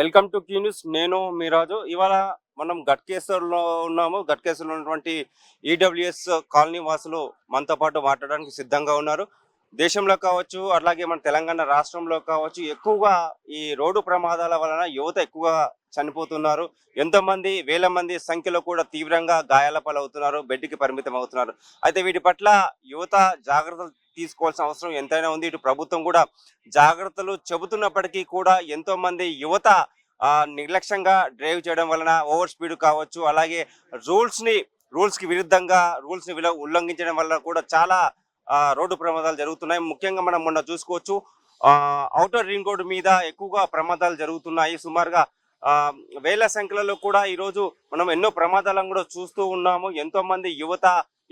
Welcome to Q news. నేను మీ రాజు. ఇవాళ మనం గట్కేసర్లో ఉన్నాము. గట్కేసర్లో ఉన్నటువంటి ఈడబ్ల్యూఎస్ కాలనీ వాసులు మనతో పాటు మాట్లాడడానికి సిద్ధంగా ఉన్నారు. దేశంలో కావచ్చు, అలాగే మన తెలంగాణ రాష్ట్రంలో కావచ్చు, ఎక్కువగా ఈ రోడ్డు ప్రమాదాల వలన యువత ఎక్కువగా చనిపోతున్నారు. ఎంతోమంది వేల మంది సంఖ్యలో కూడా తీవ్రంగా గాయాల పాలవుతున్నారు, బెడ్కి పరిమితం అవుతున్నారు. అయితే వీటి పట్ల యువత జాగ్రత్తలు తీసుకోవాల్సిన అవసరం ఎంతైనా ఉంది. ఇటు ప్రభుత్వం కూడా జాగ్రత్తలు చెబుతున్నప్పటికీ కూడా ఎంతో మంది యువత నిర్లక్ష్యంగా డ్రైవ్ చేయడం వలన ఓవర్ స్పీడ్ కావచ్చు, అలాగే రూల్స్కి విరుద్ధంగా రూల్స్ని ఉల్లంఘించడం వల్ల కూడా చాలా రోడ్డు ప్రమాదాలు జరుగుతున్నాయి. ముఖ్యంగా మనం మొన్న చూసుకోవచ్చు, ఔటర్ రింగ్ రోడ్డు మీద ఎక్కువగా ప్రమాదాలు జరుగుతున్నాయి. సుమారుగా వేల సంఖ్యలలో కూడా ఈరోజు మనం ఎన్నో ప్రమాదాలను కూడా చూస్తూ ఉన్నాము. ఎంతో మంది యువత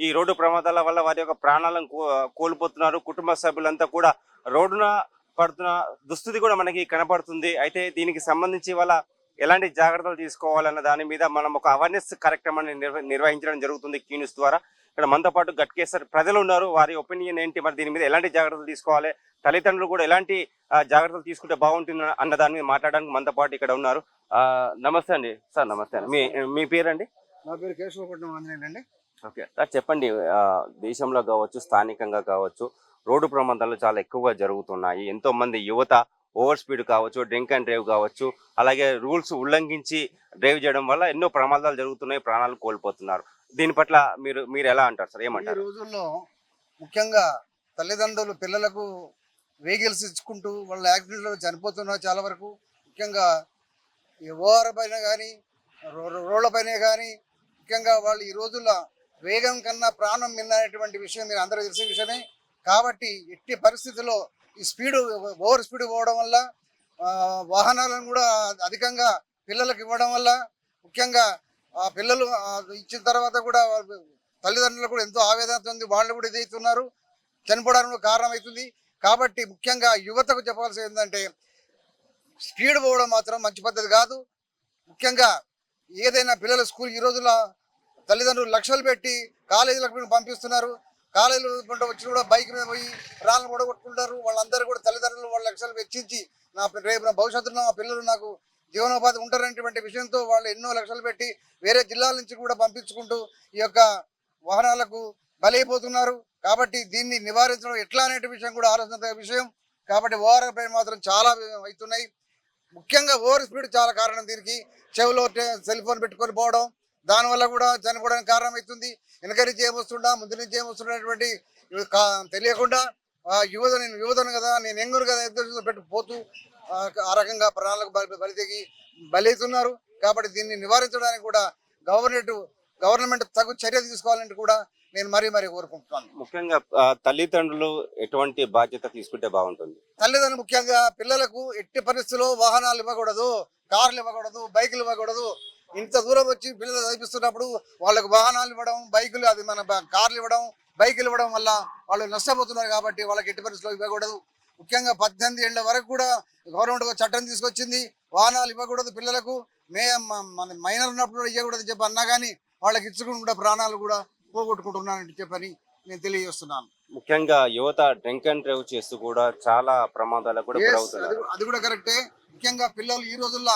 ఈ రోడ్డు ప్రమాదాల వల్ల వారి యొక్క ప్రాణాలను కోల్పోతున్నారు. కుటుంబ సభ్యులంతా కూడా రోడ్డున పడుతున్న దుస్థితి కూడా మనకి కనపడుతుంది. అయితే దీనికి సంబంధించి వాళ్ళ ఎలాంటి జాగ్రత్తలు తీసుకోవాలన్న దాని మీద మనం ఒక అవేర్నెస్ కార్యక్రమాన్ని నిర్వహించడం జరుగుతుంది క్యూ న్యూస్ ద్వారా. ఇక్కడ మనతో పాటు గట్కేసర్ ప్రజలు ఉన్నారు. వారి ఒపీనియన్ ఏంటి, మరి దీని మీద ఎలాంటి జాగ్రత్తలు తీసుకోవాలి, తల్లిదండ్రులు కూడా ఎలాంటి జాగ్రత్తలు తీసుకుంటే బాగుంటుంది అన్న దాని మీద మాట్లాడడానికి మనతో పాటు ఇక్కడ ఉన్నారు. నమస్తే అండి సార్. నమస్తే అండి. మీ పేరండి? నా పేరు కేశవపట్నం ఆంజనేయులు అండి. ఓకే సార్, చెప్పండి. దేశంలో కావచ్చు, స్థానికంగా కావచ్చు, రోడ్డు ప్రమాదాలు చాలా ఎక్కువగా జరుగుతున్నాయి. ఎంతో మంది యువత ఓవర్ స్పీడ్ కావచ్చు, డ్రింక్ అండ్ డ్రైవ్ కావచ్చు, అలాగే రూల్స్ ఉల్లంఘించి డ్రైవ్ చేయడం వల్ల ఎన్నో ప్రమాదాలు జరుగుతున్నాయి, ప్రాణాలు కోల్పోతున్నారు. దీని పట్ల మీరు ఎలా అంటారు సార్? ఏమంటారు? ఈ రోజుల్లో ముఖ్యంగా తల్లిదండ్రులు పిల్లలకు వెహికల్స్ ఇచ్చుకుంటూ వాళ్ళ యాక్సిడెంట్లో చనిపోతున్నారు చాలా వరకు. ముఖ్యంగా ఈ ఓఆర్ పైన కానీ రోడ్ల పైన కానీ ముఖ్యంగా వాళ్ళు ఈ రోజుల్లో వేగం కన్నా ప్రాణం మిన్నటువంటి విషయం మీరు అందరూ తెలిసిన విషయమే. కాబట్టి ఎట్టి పరిస్థితుల్లో ఈ ఓవర్ స్పీడ్ పోవడం వల్ల వాహనాలను కూడా అధికంగా పిల్లలకు ఇవ్వడం వల్ల ముఖ్యంగా ఆ పిల్లలు ఇచ్చిన తర్వాత కూడా తల్లిదండ్రులకు కూడా ఎంతో ఆవేదన ఉంది. వాళ్ళు కూడా ఇదవుతున్నారు, చనిపోవడానికి కారణం అవుతుంది. కాబట్టి ముఖ్యంగా యువతకు చెప్పాల్సి ఏంటంటే స్పీడ్ పోవడం మాత్రం మంచి పద్ధతి కాదు. ముఖ్యంగా ఏదైనా పిల్లల స్కూల్ ఈ రోజుల్లో తల్లిదండ్రులు లక్షలు పెట్టి కాలేజీలకు పంపిస్తున్నారు. కాలేజీలో వచ్చి కూడా బైక్ మీద పోయి రాళ్ళను కూడా కొట్టుకుంటారు. వాళ్ళందరూ కూడా తల్లిదండ్రులు వాళ్ళ లక్షలు వెచ్చించి రేపు నా భవిష్యత్తులో మా పిల్లలు నాకు జీవనోపాధి ఉంటారనేటువంటి విషయంతో వాళ్ళు ఎన్నో లక్షలు పెట్టి వేరే జిల్లాల నుంచి కూడా పంపించుకుంటూ ఈ యొక్క వాహనాలకు బలైపోతున్నారు. కాబట్టి దీన్ని నివారించడం ఎట్లా అనే విషయం కూడా ఆలోచన విషయం. కాబట్టి ఓవర్ పైన మాత్రం చాలా అవుతున్నాయి. ముఖ్యంగా ఓవర్ స్పీడ్ చాలా కారణం. దీనికి చెవిలో సెల్ ఫోన్ పెట్టుకొని పోవడం, దానివల్ల కూడా చనిపోవడానికి కారణం అవుతుంది. వెనక నుంచి ఏమొస్తుండా ముందు నుంచి ఏమొస్తున్నటువంటి తెలియకుండా నేను యువతను కదా, నేను ఎంగురు కదా ఎదురు పెట్టిపోతూ ఆ రకంగా ప్రాణాలకు బలవుతున్నారు. కాబట్టి దీన్ని నివారించడానికి కూడా గవర్నమెంట్ తగు చర్య తీసుకోవాలంటే కూడా నేను మరీ కోరుకుంటున్నాను. ముఖ్యంగా తల్లిదండ్రులు ఎటువంటి బాధ్యత తీసుకుంటే బాగుంటుంది? తల్లిదండ్రులు ముఖ్యంగా పిల్లలకు ఎట్టి పరిస్థితుల్లో వాహనాలు ఇవ్వకూడదు, కార్లు ఇవ్వకూడదు, బైకులు ఇవ్వకూడదు. ఇంత దూరం వచ్చి పిల్లలు చదివిస్తున్నప్పుడు వాళ్ళకు వాహనాలు ఇవ్వడం, బైకులు అది మన కార్లు ఇవ్వడం, బైకులు ఇవ్వడం వల్ల వాళ్ళు నష్టపోతున్నారు. కాబట్టి వాళ్ళకి ఎట్టి పరిస్థితుల్లో ఇవ్వకూడదు. ముఖ్యంగా 18 ఏళ్ల వరకు కూడా గవర్నమెంట్ చట్టం తీసుకొచ్చింది, వాహనాలు ఇవ్వకూడదు పిల్లలకు. మన మైనర్ ఉన్నప్పుడు ఇవ్వకూడదు చెప్పి అన్నా కానీ వాళ్ళకి ఇచ్చుకుంటూ ప్రాణాలు కూడా పోగొట్టుకుంటున్నానని చెప్పని నేను తెలియజేస్తున్నాను. ముఖ్యంగా యువత డ్రింక్ అండ్ డ్రైవ్ చేస్తూ కూడా చాలా ప్రమాదాలకు కూడా గురవుతున్నారు. అది కూడా కరెక్టే. ముఖ్యంగా పిల్లలు ఈ రోజుల్లో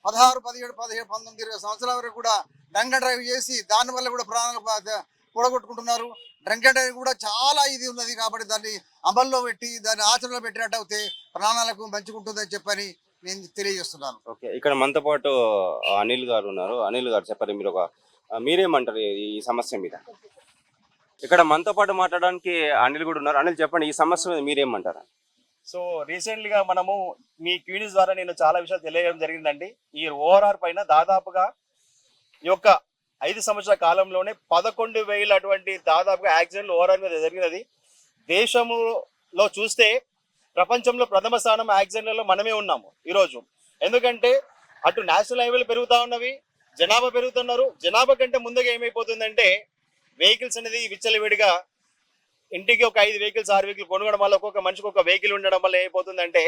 16, 17, 18, 19, 20 సంవత్సరాల వరకు కూడా డ్రంక్ అండ్ డ్రైవ్ చేసి దానివల్ల కూడా ప్రాణాలు కూడగొట్టుకుంటున్నారు. డ్రంక్ అండ్ డ్రైవ్ కూడా చాలా ఇది ఉన్నది. కాబట్టి దాన్ని అమల్లో పెట్టి దాన్ని ఆచరణలో పెట్టినట్టు అయితే ప్రాణాలకు మంచిగుంటుందని చెప్పని నేను తెలియజేస్తున్నాను. ఓకే, ఇక్కడ మనతో పాటు అనిల్ గారు ఉన్నారు. అనిల్ గారు చెప్పండి, మీరేమంటారు ఈ సమస్య మీద? ఇక్కడ మనతో పాటు మాట్లాడడానికి అనిల్ కూడా ఉన్నారు. అనిల్ చెప్పండి, ఈ సమస్య మీద మీరేమంటారు? సో రీసెంట్గా మనము మీ క్యూనిస్ ద్వారా నేను చాలా విషయాలు తెలియజేయడం జరిగిందండి. ఈ ఓఆర్ఆర్ పైన దాదాపుగా ఈ యొక్క 5 సంవత్సరాల కాలంలోనే 11,000 అటువంటి దాదాపుగా యాక్సిడెంట్లు ఓఆర్ఆర్ మీద జరిగినది. దేశంలో చూస్తే ప్రపంచంలో ప్రథమ స్థానం యాక్సిడెంట్లలో మనమే ఉన్నాము ఈరోజు. ఎందుకంటే అటు నేషనల్ హైవేలు పెరుగుతూ ఉన్నవి, జనాభా పెరుగుతున్నారు. జనాభా కంటే ముందుగా ఏమైపోతుందంటే వెహికల్స్ అనేది విచ్చలవిడిగా ఇంటికి ఒక 5 వెహికల్స్ 6 వెహికల్ కొనుగోవడం వల్ల ఒక్కొక్క మనిషికి ఒక వెహికల్ ఉండడం వల్ల ఏమైపోతుందంటే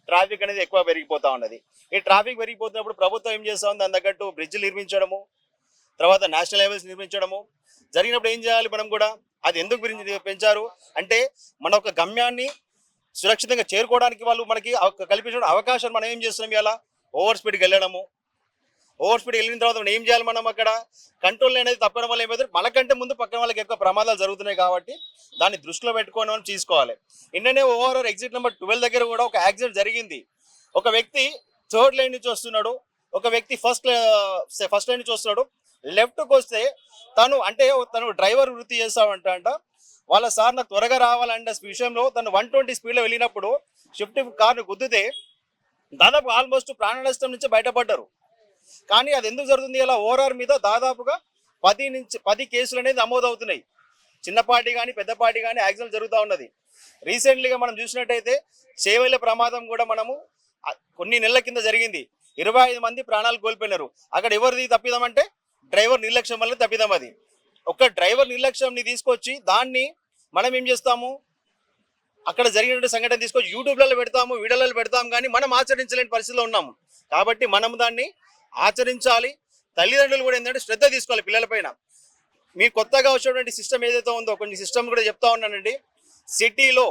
ట్రాఫిక్ అనేది ఎక్కువ పెరిగిపోతూ ఉన్నది. ఈ ట్రాఫిక్ పెరిగిపోతున్నప్పుడు ప్రభుత్వం ఏం చేస్తూ ఉంది, దాని తగ్గట్టు బ్రిడ్జ్లు నిర్మించడము, తర్వాత నేషనల్ హైవేస్ నిర్మించడము జరిగినప్పుడు ఏం చేయాలి మనం కూడా? అది ఎందుకు పెంచారు అంటే మన ఒక గమ్యాన్ని సురక్షితంగా చేరుకోవడానికి వాళ్ళు మనకి కల్పించడం అవకాశం మనం ఏం చేస్తున్నాం ఇలా ఓవర్ స్పీడ్కి వెళ్ళడము. ఓవర్ స్పీడ్ వెళ్ళిన తర్వాత మనం ఏం చేయాలి? మనం అక్కడ కంట్రోల్ అనేది తప్పడం వల్ల ఏమైతే మనకంటే ముందు పక్కన వాళ్ళకి ఎక్కువ ప్రమాదాలు జరుగుతున్నాయి కాబట్టి దాన్ని దృష్టిలో పెట్టుకొని మనం తీసుకోవాలి. నిన్ననే ఓవరాల్ ఎగ్జిట్ నెంబర్ 12 దగ్గర కూడా ఒక యాక్సిడెంట్ జరిగింది. ఒక వ్యక్తి థర్డ్ లైన్ నుంచి వస్తున్నాడు, ఒక వ్యక్తి ఫస్ట్ లైన్ నుంచి వస్తున్నాడు. లెఫ్ట్కి వస్తే తను డ్రైవర్ వృత్తి చేస్తామంట. వాళ్ళ సార్ నాకు త్వరగా రావాలంటే విషయంలో తను 120 స్పీడ్లో వెళ్ళినప్పుడు షిఫ్ట్ కార్ను గుద్దితే దాదాపు ఆల్మోస్ట్ ప్రాణ నష్టం నుంచి బయటపడ్డారు. కానీ అది ఎందుకు జరుగుతుంది? ఇలా ఓఆర్ఆర్ మీద దాదాపుగా 10 కేసులు అనేది నమోదవుతున్నాయి. చిన్నపాటి కానీ పెద్దపాటి కానీ యాక్సిడెంట్ జరుగుతూ ఉన్నది. రీసెంట్లీగా మనం చూసినట్టయితే చేవెళ్ళ ప్రమాదం కూడా మనము కొన్ని నెలల కింద జరిగింది. 25 మంది ప్రాణాలు కోల్పోయినారు. అక్కడ ఎవరిది తప్పిదం అంటే డ్రైవర్ నిర్లక్ష్యం వల్ల తప్పిదం. అది ఒక డ్రైవర్ నిర్లక్ష్యంని తీసుకొచ్చి దాన్ని మనం ఏం చేస్తాము, అక్కడ జరిగిన సంఘటన తీసుకొచ్చి యూట్యూబ్లలో పెడతాము, వీడియోలలో పెడతాము, కానీ మనం ఆచరించలేని పరిస్థితిలో ఉన్నాము. కాబట్టి మనం దాన్ని ఆచరించాలి. తల్లిదండ్రులు కూడా ఏంటంటే శ్రద్ధ తీసుకోవాలి పిల్లలపైన. మీరు కొత్తగా వచ్చేటువంటి సిస్టమ్ ఏదైతే ఉందో కొన్ని సిస్టమ్ కూడా చెప్తా ఉన్నానండి. సిటీలో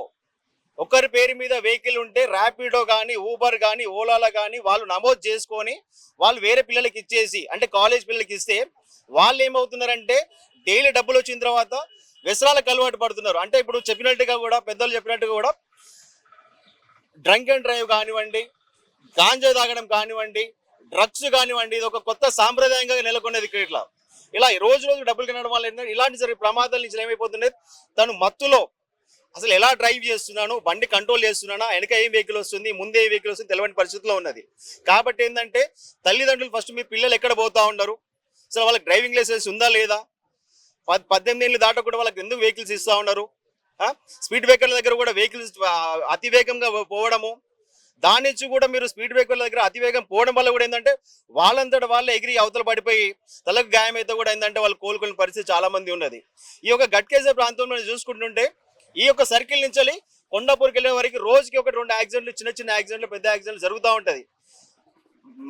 ఒకరి పేరు మీద వెహికల్ ఉంటే ర్యాపిడో కానీ ఊబర్ కానీ ఓలాలో కానీ వాళ్ళు నమోదు చేసుకొని వాళ్ళు వేరే పిల్లలకి ఇచ్చేసి, అంటే కాలేజ్ పిల్లలకి ఇస్తే వాళ్ళు ఏమవుతున్నారంటే డైలీ డబ్బులు వచ్చిన తర్వాత వ్యసనాలకు అలవాటు పడుతున్నారు. అంటే ఇప్పుడు చెప్పినట్టుగా కూడా పెద్దలు చెప్పినట్టుగా కూడా డ్రంక్ అండ్ డ్రైవ్ కానివ్వండి, గాంజా తాగడం కానివ్వండి, డ్రగ్స్ కానివ్వండి, ఇది ఒక కొత్త సాంప్రదాయంగా నెలకొన్నది ఇట్లా. ఇలా రోజు డబ్బులు తినడం వల్ల ఏంటంటే ఇలాంటి ప్రమాదాల నుంచి ఏమైపోతున్నాయి, తను మత్తులో అసలు ఎలా డ్రైవ్ చేస్తున్నాను, బండి కంట్రోల్ చేస్తున్నానా, వెనక ఏ వెహికల్ వస్తుంది, ముందే ఏ వెహికల్ వస్తుంది తెలియని పరిస్థితిలో ఉన్నది. కాబట్టి ఏంటంటే తల్లిదండ్రులు ఫస్ట్ మీ పిల్లలు ఎక్కడ పోతా ఉన్నారు, అసలు వాళ్ళకి డ్రైవింగ్ లైసెన్స్ ఉందా లేదా, 18 ఏళ్ళు దాటకుండా వాళ్ళకి ఎందుకు వెహికల్స్ ఇస్తూ ఉన్నారు, స్పీడ్ బ్రేకర్ల దగ్గర కూడా వెహికల్స్ అతి వేగంగా పోవడము, దాని నుంచి కూడా మీరు స్పీడ్ బ్రేకర్ల దగ్గర అతివేగం పోవడం వల్ల కూడా ఏంటంటే వాళ్ళంతటా వాళ్ళే ఎగిరి అవతల పడిపోయి తలకు గాయం అయితే కూడా ఏంటంటే వాళ్ళు కోలుకునే పరిస్థితి చాలా మంది ఉన్నది. ఈ యొక్క గట్కేసర్ ప్రాంతంలో చూసుకుంటుంటే ఈ యొక్క సర్కిల్ నుంచి కొండాపూర్కి వెళ్ళే వరకు రోజుకి 1-2 యాక్సిడెంట్లు, చిన్న యాక్సిడెంట్లు, పెద్ద యాక్సిడెంట్లు జరుగుతూ ఉంటుంది.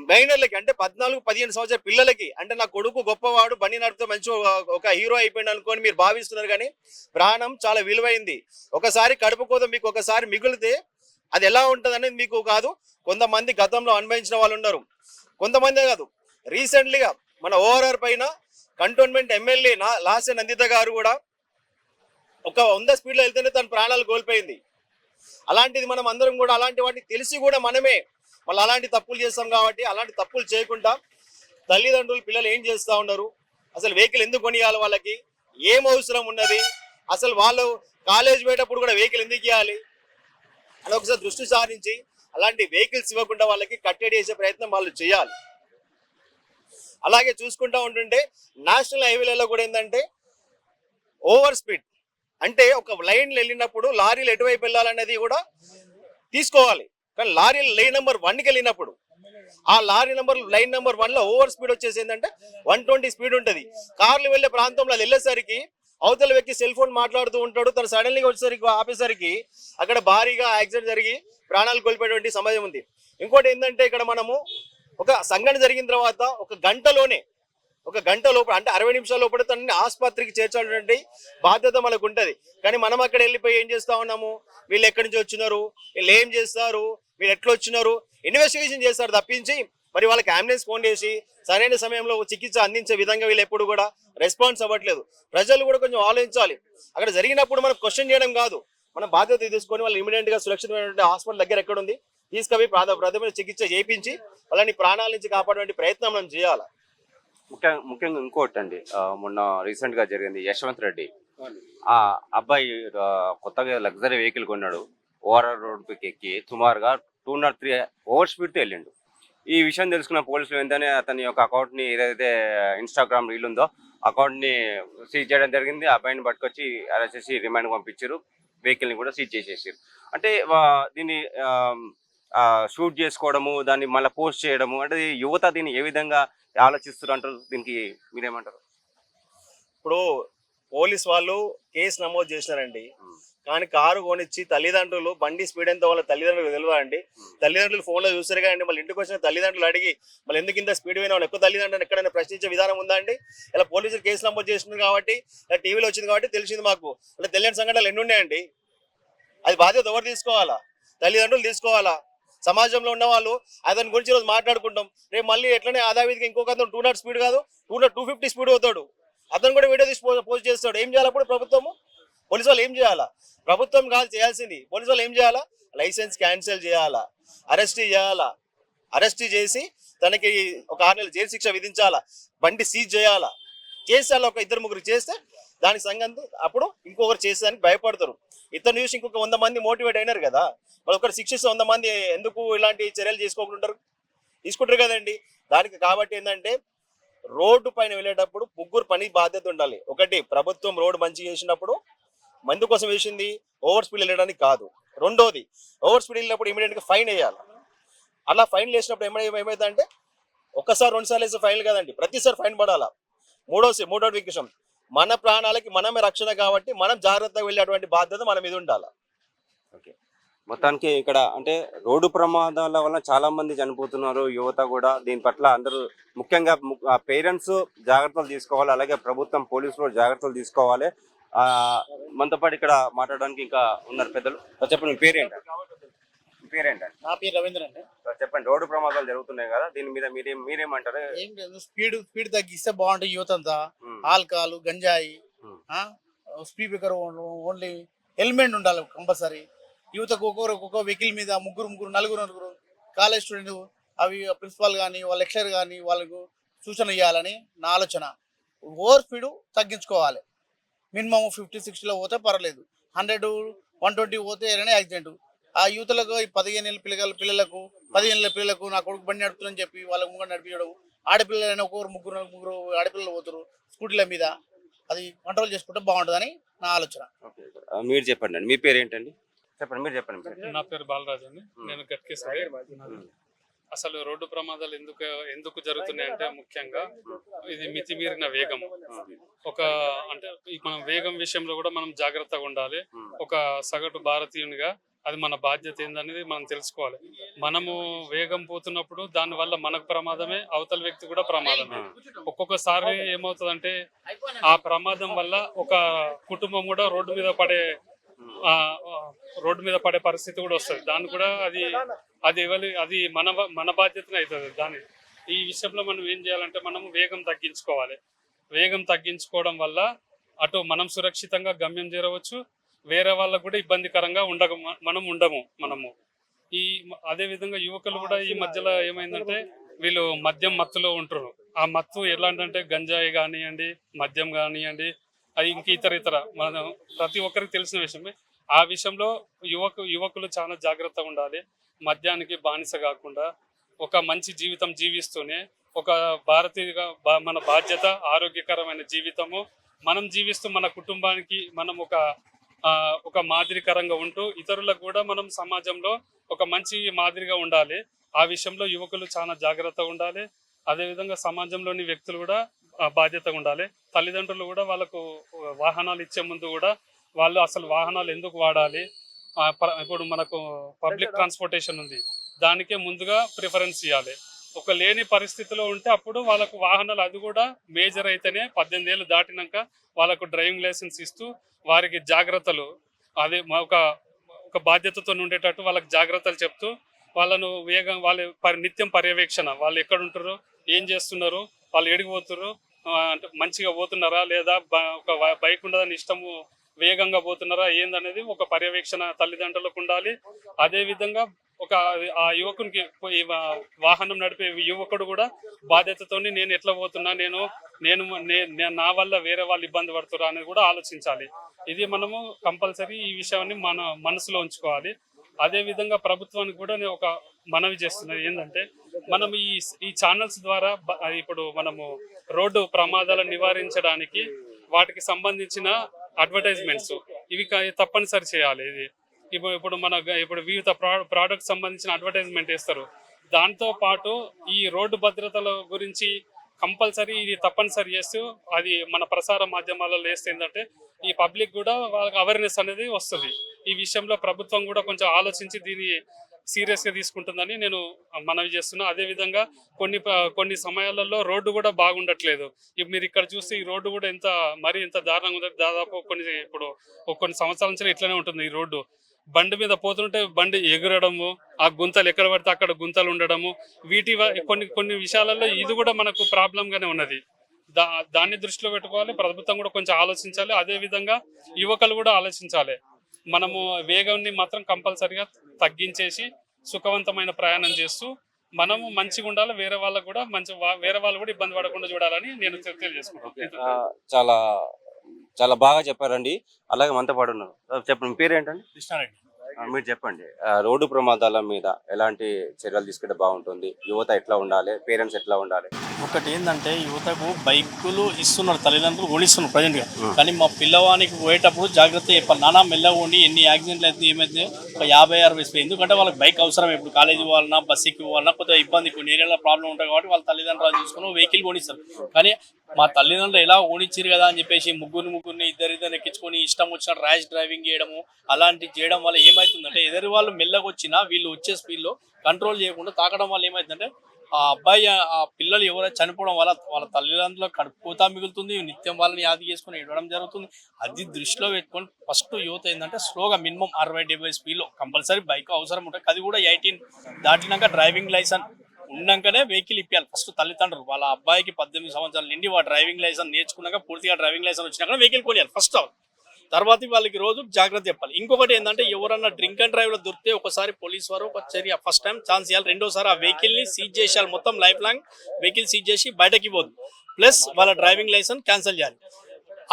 మైనర్లకి అంటే 14-15 సంవత్సరాల పిల్లలకి, అంటే నా కొడుకు గొప్పవాడు బండి నడిపితే మంచి ఒక హీరో అయిపోయింది అనుకొని మీరు భావిస్తున్నారు, కానీ ప్రాణం చాలా విలువైంది. ఒకసారి కడుపు కోత మీకు ఒకసారి మిగిలితే అది ఎలా ఉంటుంది అనేది మీకు కాదు, కొంతమంది గతంలో అనుభవించిన వాళ్ళు ఉన్నారు. కొంతమందే కాదు, రీసెంట్లీగా మన ఓఆర్ఆర్ పైన కంటోన్మెంట్ ఎమ్మెల్యే లాసె నందిత గారు కూడా ఒక 100 స్పీడ్లో వెళ్తేనే తన ప్రాణాలు కోల్పోయింది. అలాంటిది మనం అందరం కూడా అలాంటి వాటిని తెలిసి కూడా మనమే వాళ్ళు అలాంటి తప్పులు చేస్తాం. కాబట్టి అలాంటి తప్పులు చేయకుండా తల్లిదండ్రులు పిల్లలు ఏం చేస్తూ ఉన్నారు, అసలు వెహికల్ ఎందుకు కొనియాలి, వాళ్ళకి ఏం అవసరం ఉన్నది, అసలు వాళ్ళు కాలేజ్ పోయేటప్పుడు కూడా వెహికల్ ఎందుకు ఇవ్వాలి అని ఒకసారి దృష్టి సారించి అలాంటి వెహికల్స్ ఇవ్వకుండా వాళ్ళకి కట్టడి చేసే ప్రయత్నం వాళ్ళు చేయాలి. అలాగే చూసుకుంటా ఉంటుంటే నేషనల్ హైవేలలో కూడా ఏంటంటే ఓవర్ స్పీడ్, అంటే ఒక లైన్లో వెళ్ళినప్పుడు లారీలు ఎటువైపు వెళ్ళాలనేది కూడా తీసుకోవాలి. కానీ లారీలు లైన్ నెంబర్ 1కి వెళ్ళినప్పుడు ఆ లారీ లైన్ నెంబర్ 1లో ఓవర్ స్పీడ్ వచ్చేసి ఏంటంటే 120 స్పీడ్ ఉంటుంది. కార్లు వెళ్ళే ప్రాంతంలో అది వెళ్ళేసరికి అవతల వ్యక్తి సెల్ ఫోన్ మాట్లాడుతూ ఉంటాడు, తను సడన్లీగా వచ్చేసరికి ఆపేసరికి అక్కడ భారీగా యాక్సిడెంట్ జరిగి ప్రాణాలు కోల్పోయేటువంటి సమయం ఉంది. ఇంకోటి ఏంటంటే ఇక్కడ మనము ఒక సంఘటన జరిగిన తర్వాత ఒక గంట లోపల అంటే 60 నిమిషాల లోపల తనని ఆసుపత్రికి చేర్చాల్సినటువంటి బాధ్యత మనకు ఉంటుంది. కానీ మనం అక్కడ వెళ్ళిపోయి ఏం చేస్తా ఉన్నాము, వీళ్ళు ఎక్కడి నుంచి వచ్చినారు, వీళ్ళు ఏం చేస్తారు, వీళ్ళు ఎట్లా వచ్చినారు, ఇన్వెస్టిగేషన్ చేస్తారు తప్పించి మరి వాళ్ళకి అంబులెన్స్ ఫోన్ చేసి సరైన సమయంలో చికిత్స అందించే విధంగా వీళ్ళు ఎప్పుడు కూడా రెస్పాన్స్ అవ్వట్లేదు. ప్రజలు కూడా కొంచెం ఆలోచించాలి. అక్కడ జరిగినప్పుడు మనం క్వశ్చన్ చేయడం కాదు, మన బాధ్యత తీసుకొని వాళ్ళు ఇమీడియట్ గా సురక్షితమైనటువంటి హాస్పిటల్ దగ్గర ఎక్కడ ఉంది తీసుకుపోయి ప్రాథమిక చికిత్స చేయించి వాళ్ళని ప్రాణాల నుంచి కాపాడే ప్రయత్నం మనం చేయాలి. ముఖ్యంగా ఇంకోటి అండి, మొన్న రీసెంట్ గా జరిగింది యశ్వంత్ రెడ్డి ఆ అబ్బాయి కొత్తగా లగ్జరీ వెహికల్ కొన్నాడు, ఓఆర్ఆర్ రోడ్డుకి ఎక్కి సుమారుగా 203 ఓవర్ స్పీడ్తో వెళ్ళిండు. ఈ విషయం తెలుసుకున్న పోలీసులు వెంటనే అతని యొక్క అకౌంట్ని ఏదైతే ఇన్స్టాగ్రామ్ రీల్ ఉందో అకౌంట్ని సీజ్ చేయడం జరిగింది. ఆ అబ్బాయిని పట్టుకొచ్చి అరెస్ట్ చేసి రిమాండ్ పంపించారు, వెహికల్ని కూడా సీజ్ చేసేసారు. అంటే దీన్ని షూట్ చేసుకోవడము, దాన్ని మళ్ళీ పోస్ట్ చేయడము, అంటే యువత దీన్ని ఏ విధంగా ఆలోచిస్తారు అంటారు, దీనికి మీరేమంటారు? ఇప్పుడు పోలీస్ వాళ్ళు కేసు నమోదు చేసినారండి, కానీ కారు కొనిచ్చి తల్లిదండ్రులు బండి స్పీడ్ ఎంత వాళ్ళ తల్లిదండ్రులు తెలియదా అండి? తల్లిదండ్రులు ఫోన్లో చూస్తారు కానీ మళ్ళీ ఇంటికి వచ్చిన తల్లిదండ్రులు అడిగి మళ్ళీ ఎందుకు ఇంత స్పీడ్ పోయినా వాళ్ళు ఎక్కువ తల్లిదండ్రులు ఎక్కడైనా ప్రశ్నించే విధానం ఉందా అండి? ఇలా పోలీసులు కేసు నమోదు చేస్తున్నారు కాబట్టి, ఇలా టీవీలో వచ్చింది కాబట్టి తెలిసింది మాకు. ఇలా తెలియని సంఘటనలు ఎన్ని ఉన్నాయండి? అది బాధ్యత ఎవరు తీసుకోవాలా? తల్లిదండ్రులు తీసుకోవాలా? సమాజంలో ఉన్న వాళ్ళు అతని గురించి ఈరోజు మాట్లాడుకుంటాం, రేపు మళ్ళీ ఎట్లనే ఆదావిధిగా ఇంకొక అతను 200 స్పీడ్ కాదు 250 స్పీడ్ అవుతాడు, అతను కూడా వీడియో తీసి పోస్ట్ చేస్తాడు. ఏం చేయాలి అప్పుడు ప్రభుత్వము? పోలీసు వాళ్ళు ఏం చేయాలా? ప్రభుత్వం కాదు చేయాల్సింది, పోలీసు వాళ్ళు ఏం చేయాలా? లైసెన్స్ క్యాన్సిల్ చేయాలా, అరెస్ట్ చేయాలా, అరెస్ట్ చేసి తనకి ఒక 6 నెలల జైలు శిక్ష విధించాలా, బండి సీజ్ చేయాలా, చేసేయాలి. ఒక 2-3 చేస్తే దానికి సంగతి అప్పుడు ఇంకొకరు చేసేదానికి భయపడతారు. ఇతను చూసి ఇంకొక 100 మంది మోటివేట్ అయినారు కదా, మరి ఒకరు శిక్షిస్తే 100 మంది ఎందుకు ఇలాంటి చర్యలు చేసుకోకుండా తీసుకుంటారు కదండి. దానికి కాబట్టి ఏంటంటే రోడ్డు పైన వెళ్ళేటప్పుడు ముగ్గురు పని బాధ్యత ఉండాలి. ఒకటి, ప్రభుత్వం రోడ్డు మంచి చేసినప్పుడు మందు కోసం వేసింది, ఓవర్ స్పీడ్ వెళ్ళడానికి కాదు. రెండోది, ఓవర్ స్పీడ్ వెళ్ళినప్పుడు ఇమీడియట్ గా ఫైన్ వేయాలి. అలా ఫైన్ వేసినప్పుడు ఏమైందంటే ఒక్కసారి 2 సార్లు వేసే ఫైన్ కదండి, ప్రతిసారి ఫైన్ పడాలా. మూడోది విషయం, మన ప్రాణాలకి మనమే రక్షణ కాబట్టి మనం జాగ్రత్తగా వెళ్ళేటువంటి బాధ్యత మన మీద ఉండాలి. ఓకే, మొత్తానికి ఇక్కడ అంటే రోడ్డు ప్రమాదాల వల్ల చాలా మంది చనిపోతున్నారు, యువత కూడా. దీని పట్ల అందరూ ముఖ్యంగా పేరెంట్స్ జాగ్రత్తలు తీసుకోవాలి, అలాగే ప్రభుత్వం పోలీసులు జాగ్రత్తలు తీసుకోవాలి. మనతో పాటు ఇక్కడ మాట్లాడడానికి ఇంకా ఉన్నారు పెద్దలు. చెప్పండి, మీ పేరేంటండి? నా పేరు రవీంద్ర అండి. చెప్పండి, రోడ్డు ప్రమాదాలు జరుగుతున్నాయి కదా, దీని మీద మీరేమంటారు? ఏం లేదు, స్పీడ్ తగ్గిస్తే బాగుంటుంది. యువత అంతా ఆల్కహాల్, గంజాయి, స్పీడ్ బ్రేకర్, ఓన్లీ హెల్మెట్ ఉండాలి కంపల్సరీ. యువతకు ఒక్కొక్క వెహికల్ మీద ముగ్గురు నలుగురు కాలేజ్ స్టూడెంట్, అవి ప్రిన్సిపాల్ కానీ వాళ్ళ లెక్చరర్ కానీ వాళ్ళకు సూచన ఇవ్వాలని నా ఆలోచన. ఓవర్ స్పీడ్ తగ్గించుకోవాలి. మినిమం 50-60లో పోతే పర్వాలేదు, 100-120 పోతే ఏదైనా యాక్సిడెంట్. ఆ యూత్లకు 15 ఏళ్ళ పిల్లలకు 15 ఏళ్ళ పిల్లలకు నా కొడుకు బండి నడుపుతుందని చెప్పి వాళ్ళకు ముంగడు నడిపించడం. ఆడపిల్లలైనా ముగ్గురు ఆడపిల్లలు పోతారు స్కూటీల మీద. అది కంట్రోల్ చేసుకుంటే బాగుంటుందని నా ఆలోచన. మీరు చెప్పండి అండి, మీ పేరు ఏంటండి? చెప్పండి. నా పేరు బాలరాజు అండి. నేను గట్కేసరి. అసలు రోడ్డు ప్రమాదాలు ఎందుకు జరుగుతున్నాయంటే ముఖ్యంగా ఇది మితిమీరిన వేగం. అంటే మనం వేగం విషయంలో కూడా మనం జాగ్రత్తగా ఉండాలి. ఒక సగటు భారతీయునిగా అది మన బాధ్యత ఏందనేది మనం తెలుసుకోవాలి. మనము వేగం పోతున్నప్పుడు దాని వల్ల మనకు ప్రమాదమే, అవతల వ్యక్తి కూడా ప్రమాదమే. ఒక్కొక్కసారి ఏమవుతుందంటే ఆ ప్రమాదం వల్ల ఒక కుటుంబం కూడా రోడ్డు మీద పడే పరిస్థితి కూడా వస్తుంది. దాన్ని కూడా అది మన బాధ్యతనే అవుతుంది. ఈ విషయంలో మనం ఏం చేయాలంటే మనం వేగం తగ్గించుకోవాలి. వేగం తగ్గించుకోవడం వల్ల అటు మనం సురక్షితంగా గమ్యం చేరవచ్చు, వేరే వాళ్ళకు కూడా ఇబ్బందికరంగా ఉండము. అదే విధంగా యువకులు కూడా ఈ మధ్యలో ఏమైందంటే వీళ్ళు మద్యం మత్తులో ఉంటారు. ఆ మత్తు ఎలాంటంటే గంజాయి కానివ్వండి, మద్యం కానివ్వండి, అది ఇంక ఇతర మనం ప్రతి ఒక్కరికి తెలిసిన విషయమే. ఆ విషయంలో యువకులు చాలా జాగ్రత్తగా ఉండాలి. మద్యానికి బానిస కాకుండా ఒక మంచి జీవితం జీవిస్తూనే ఒక భారతీయుగా మన బాధ్యత ఆరోగ్యకరమైన జీవితము మనం జీవిస్తూ మన కుటుంబానికి మనం ఒక మాదిరికరంగా ఉంటూ ఇతరులకు కూడా మనం సమాజంలో ఒక మంచి మాదిరిగా ఉండాలి. ఆ విషయంలో యువకులు చాలా జాగ్రత్తగా ఉండాలి. అదేవిధంగా సమాజంలోని వ్యక్తులు కూడా బాధ్యతగా ఉండాలి. తల్లిదండ్రులు కూడా వాళ్ళకు వాహనాలు ఇచ్చే ముందు కూడా వాళ్ళు అసలు వాహనాలు ఎందుకు వాడాలి, ఇప్పుడు మనకు పబ్లిక్ ట్రాన్స్పోర్టేషన్ ఉంది, దానికే ముందుగా ప్రిఫరెన్స్ ఇవ్వాలి. ఒక లేని పరిస్థితిలో ఉంటే అప్పుడు వాళ్ళకు వాహనాలు, అది కూడా మేజర్ అయితేనే 18 ఏళ్ళు దాటినాక వాళ్ళకు డ్రైవింగ్ లైసెన్స్ ఇస్తూ వారికి జాగ్రత్తలు, అదే ఒక బాధ్యతతో ఉండేటట్టు వాళ్ళకి జాగ్రత్తలు చెప్తూ వాళ్ళను వాళ్ళ నిత్యం పర్యవేక్షణ, వాళ్ళు ఎక్కడ ఉంటారో, ఏం చేస్తున్నారు, వాళ్ళు ఎడిగిపోతున్నారు, అంటే మంచిగా పోతున్నారా లేదా, ఒక బైక్ ఉండదని ఇష్టము వేగంగా పోతున్నారా ఏందనేది ఒక పర్యవేక్షణ తల్లిదండ్రులకు ఉండాలి. అదే విధంగా ఆ యువకునికి వాహనం నడిపే యువకుడు కూడా బాధ్యతతో నేను ఎట్లా పోతున్నా, నేను నా వల్ల వేరే వాళ్ళు ఇబ్బంది పడుతురా అనేది కూడా ఆలోచించాలి. ఇది మనము కంపల్సరీ ఈ విషయాన్ని మన మనసులో ఉంచుకోవాలి. అదే విధంగా ప్రభుత్వానికి కూడా నేను ఒక మనవి చేస్తున్నది ఏంటంటే, మనం ఈ ఛానల్స్ ద్వారా ఇప్పుడు మనము రోడ్డు ప్రమాదాలను నివారించడానికి వాటికి సంబంధించిన అడ్వర్టైజ్మెంట్స్ ఇవి తప్పనిసరి చేయాలి. ఇప్పుడు వివిధ ప్రోడక్ట్ సంబంధించిన అడ్వర్టైజ్మెంట్ వేస్తారు. దాంతో పాటు ఈ రోడ్డు భద్రతల గురించి కంపల్సరీ ఇది తప్పనిసరి చేస్తూ అది మన ప్రసార మాధ్యమాలలో వేస్తే ఏంటంటే ఈ పబ్లిక్ కూడా వాళ్ళకి అవేర్నెస్ అనేది వస్తుంది. ఈ విషయంలో ప్రభుత్వం కూడా కొంచెం ఆలోచించి దీన్ని సీరియస్ గా తీసుకుంటుందని నేను మనవి చేస్తున్నా. అదే విధంగా కొన్ని సమయాలలో రోడ్డు కూడా బాగుండట్లేదు. మీరు ఇక్కడ చూస్తే ఈ రోడ్డు కూడా ఎంత దారుణంగా ఉంది. దాదాపు కొన్ని సంవత్సరాల నుంచి ఇట్లనే ఉంటుంది. ఈ రోడ్డు బండి మీద పోతుంటే బండి ఎగురడము, ఆ గుంతలు ఎక్కడ పడితే అక్కడ గుంతలు ఉండడము, కొన్ని కొన్ని విషయాలలో ఇది కూడా మనకు ప్రాబ్లం గానే ఉన్నది. దాన్ని దృష్టిలో పెట్టుకోవాలి. ప్రభుత్వం కూడా కొంచెం ఆలోచించాలి. అదే విధంగా యువకులు కూడా ఆలోచించాలి. మనము వేగాన్ని మాత్రం కంపల్సరిగా తగ్గించేసి సుఖవంతమైన ప్రయాణం చేస్తూ మనము మంచిగా ఉండాలి. వేరే వాళ్ళకు కూడా వేరే వాళ్ళు కూడా ఇబ్బంది పడకుండా చూడాలని నేను తెలియజేసుకుంటాను. చాలా చాలా బాగా చెప్పారండి. అలాగే మనతో పాటు ఉన్నారు. చెప్పండి, మీ పేరు ఏంటండి? కృష్ణారెడ్డి. మీరు చెప్పండి, రోడ్డు ప్రమాదాల మీద ఎలాంటి చర్యలు తీసుకుంటే బాగుంటుంది, యువత ఎట్లా ఉండాలి, పేరెంట్స్ ఎట్లా ఉండాలి? ఒకటి ఏంటంటే యువతకు బైకులు ఇస్తున్నారు, తల్లిదండ్రులు కొనిస్తున్నారు ప్రజెంట్గా. కానీ మా పిల్లవానికి పోయేటప్పుడు జాగ్రత్త చెప్పాలి. నానా మెల్లగా ఉండి ఎన్ని యాక్సిడెంట్లు అయితే ఏమైతే ఒక 50-60 స్పీడ్. ఎందుకంటే వాళ్ళకి బైక్ అవసరం. ఇప్పుడు కాలేజీ పోవాలన్నా, బస్ ఎక్కి పోవాలన్నా కొద్దిగా ఇబ్బంది, కొన్ని ఏరియాలో ప్రాబ్లం ఉంటుంది కాబట్టి వాళ్ళ తల్లిదండ్రులు చూసుకుని వెహికల్ కొనిస్తారు. కానీ మా తల్లిదండ్రులు ఎలా ఓనిచ్చారు కదా అని చెప్పేసి ముగ్గురిని ఇద్దరు ఎక్కించుకొని ఇష్టం వచ్చిన ర్యాష్ డ్రైవింగ్ చేయడము అలాంటివి చేయడం వల్ల ఏమవుతుందంటే ఎదురు వాళ్ళు మెల్లగా వచ్చినా వీళ్ళు వచ్చే స్పీడ్లో కంట్రోల్ చేయకుండా తాకడం వల్ల ఏమవుతుందంటే ఆ అబ్బాయి ఆ పిల్లలు ఎవరైనా చనిపోవడం వల్ల వాళ్ళ తల్లిదండ్రుల కడుపుతా మిగులుతుంది. నిత్యం వాళ్ళని యాది చేసుకుని ఇవ్వడం జరుగుతుంది. అది దృష్టిలో పెట్టుకొని ఫస్ట్ యువత ఏంటంటే స్లోగా మినిమం 60-70 స్పీడ్లో కంపల్సరీ బైక్ అవసరం ఉంటుంది. అది కూడా 18 దాటినాక డ్రైవింగ్ లైసెన్స్ ఉన్నాకనే వెహికల్ ఇప్పించాలి ఫస్ట్ తల్లిదండ్రులు. వాళ్ళ అబ్బాయికి 18 సంవత్సరాల నిండి వాడు డ్రైవింగ్ లైసెన్స్ నేర్చుకున్నాక పూర్తిగా డ్రైవింగ్ లైసెన్స్ వచ్చినాక వెహికల్ కొనియాలి ఫస్ట్. తర్వాత వాళ్ళకి రోజు జాగ్రత్త చెప్పాలి. ఇంకొకటి ఏంటంటే ఎవరన్నా డ్రింక్ అండ్ డ్రైవ్ లో దొరికితే ఒకసారి పోలీస్ వారు ఒక చర్య ఫస్ట్ టైం ఛాన్స్ ఇవ్వాలి. రెండోసారి ఆ వెహికల్ ని సీజ్ చేసేయాలి. మొత్తం లైఫ్ లాంగ్ వెహికల్ సీజ్ చేసి బయటకి ఇవ్వద్దు. ప్లస్ వాళ్ళ డ్రైవింగ్ లైసెన్స్ క్యాన్సిల్ చేయాలి.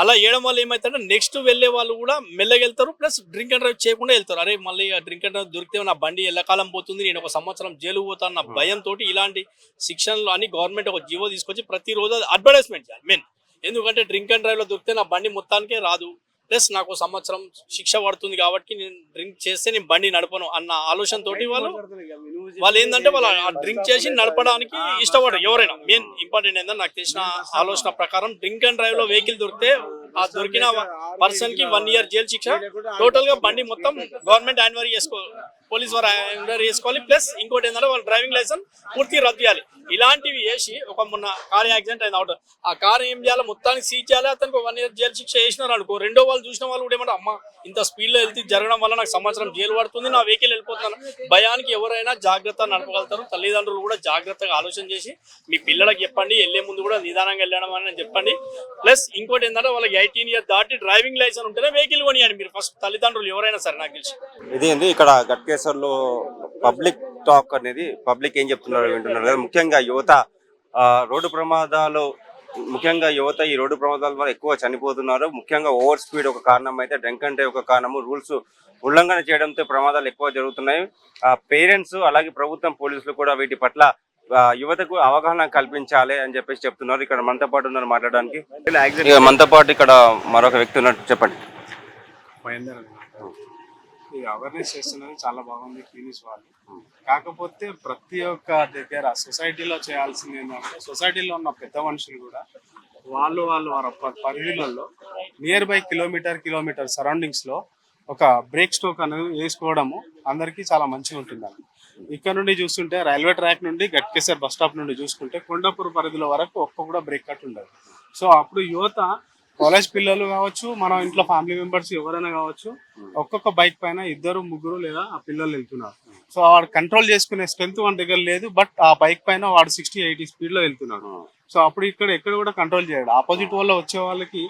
అలా చేయడం వల్ల ఏమవుతుందంటే నెక్స్ట్ వెళ్ళే వాళ్ళు కూడా మెల్లగా వెళ్తారు. ప్లస్ డ్రింక్ అండ్ డ్రైవ్ చేయకుండా వెళ్తారు. అరే మళ్ళీ డ్రింక్ అండ్ డ్రైవ్ దొరికితే నా బండి ఎల్లకాలం పోతుంది, నేను 1 సంవత్సరం జైలు పోతాను నా భయంతో ఇలాంటి శిక్షణలు అని గవర్నమెంట్ ఒక జీవో తీసుకొచ్చి ప్రతిరోజు అడ్వర్టైజ్మెంట్ చేయాలి మెయిన్. ఎందుకంటే డ్రింక్ అండ్ డ్రైవ్ లో దొరికితే నా బండి మొత్తానికే రాదు, ప్లస్ నాకు 1 సంవత్సరం శిక్ష పడుతుంది కాబట్టి నేను డ్రింక్ చేస్తే నేను బండి నడపను అన్న ఆలోచనతోటి వాళ్ళు ఏంటంటే వాళ్ళు డ్రింక్ చేసి నడపడానికి ఇష్టపడరు. ఎవరైనా మెయిన్ ఇంపార్టెంట్ ఏంటంటే నాకు తెలిసిన ఆలోచన ప్రకారం డ్రింక్ అండ్ డ్రైవ్ లో వెహికల్ దొరికితే ఆ దొరికిన పర్సన్ కి 1 ఇయర్ జైలు శిక్ష, టోటల్ గా బండి మొత్తం గవర్నమెంట్ హ్యాండ్ ఓవర్ చేసుకోవాలి, పోలీస్ వారు హ్యాండ్ ఓవర్ చేసుకోవాలి. ప్లస్ ఇంకోటి ఏంటంటే వాళ్ళ డ్రైవింగ్ లైసెన్స్ పూర్తిగా రద్దు చేయాలి. ఇలాంటివి చేసి ఒక మొన్న కార్ యాక్సిడెంట్ అయింది అవుట్, ఆ కార్ ఏం చేయాలి మొత్తానికి సీజ్ చేయాలి. అతనికి 1 ఇయర్ జైలు శిక్ష వేసినారు అనుకో, రెండో వాళ్ళు చూసిన వాళ్ళు కూడా ఏమంటారు అమ్మ ఇంత స్పీడ్ లో వెళ్తే జరగడం వల్ల నాకు సంవత్సరం జైలు పడుతుంది, నా వెహికల్ వెళ్ళిపోతున్నాను భయానికి ఎవరైనా జాగ్రత్త నడపగలుగుతారు. తల్లిదండ్రులు కూడా జాగ్రత్తగా ఆలోచన చేసి మీ పిల్లలకి చెప్పండి, వెళ్లే ముందు కూడా నిదానంగా వెళ్ళడం అని చెప్పండి. ప్లస్ ఇంకోటి ఏంటంటే వాళ్ళకి 18 ఇయర్ దాటి డ్రైవింగ్ లైసెన్స్ ఉంటేనే వెహికల్ కొనియండి మీరు ఫస్ట్ తల్లిదండ్రులు ఎవరైనా సరే. నాకు తెలిసి ఇదేంది ఇక్కడ గట్కేసర్లో పబ్లిక్ టాక్ అనేది, పబ్లిక్ ఏం చెప్తున్నారు వింటున్నారు కదా. ముఖ్యంగా యువత రోడ్డు ప్రమాదాలు, ముఖ్యంగా యువత ఈ రోడ్డు ప్రమాదాల వల్ల ఎక్కువ చనిపోతున్నారు. ముఖ్యంగా ఓవర్ స్పీడ్ ఒక కారణం అయితే డ్రింక్ అంటే ఒక కారణము. రూల్స్ ఉల్లంఘన చేయడంతో ప్రమాదాలు ఎక్కువ జరుగుతున్నాయి. పేరెంట్స్ అలాగే ప్రభుత్వం, పోలీసులు కూడా వీటి పట్ల యువతకు అవగాహన కల్పించాలి అని చెప్పేసి చెప్తున్నారు. ఇక్కడ మనతో పాటు ఉన్నారు మాట్లాడడానికి. మనతో పాటు ఇక్కడ మరొక వ్యక్తి ఉన్నట్టు చెప్పండి. ఈ అవేర్నెస్ చేస్తున్నది చాలా బాగుంది క్లీనిస్ వాళ్ళు. కాకపోతే ప్రతి ఒక్క దగ్గర సొసైటీలో చేయాల్సింది ఏంటంటే సొసైటీలో ఉన్న పెద్ద మనుషులు కూడా వాళ్ళు వారి పరిధిలలో నియర్ బై కిలోమీటర్ సరౌండింగ్స్ లో ఒక బ్రేక్ స్ట్రోక్ అనేది వేసుకోవడము అందరికీ చాలా మంచిగా ఉంటుందండి. ఇక్కడ నుండి చూస్తుంటే రైల్వే ట్రాక్ నుండి గట్కేసర్ బస్ స్టాప్ నుండి చూసుకుంటే కొండాపూర్ పరిధిలో వరకు ఒక్క కూడా బ్రేక్ కట్ ఉండదు. సో అప్పుడు యువత, కాలేజ్ పిల్లలు కావచ్చు, మన ఇంట్లో ఫ్యామిలీ మెంబర్స్ ఎవరైనా కావచ్చు, ఒక్కొక్క బైక్ పైన 2-3 లేదా ఆ పిల్లలు వెళ్తున్నారు. సో వాడు కంట్రోల్ చేసుకునే స్ట్రెంత్ మన దగ్గర లేదు, బట్ ఆ బైక్ పైన వాడు 60-80 స్పీడ్ లో వెళ్తున్నాడు. సో అప్పుడు ఎక్కడ కూడా కంట్రోల్ చేయడు. ఆపోజిట్ వల్ల వచ్చే వాళ్ళకి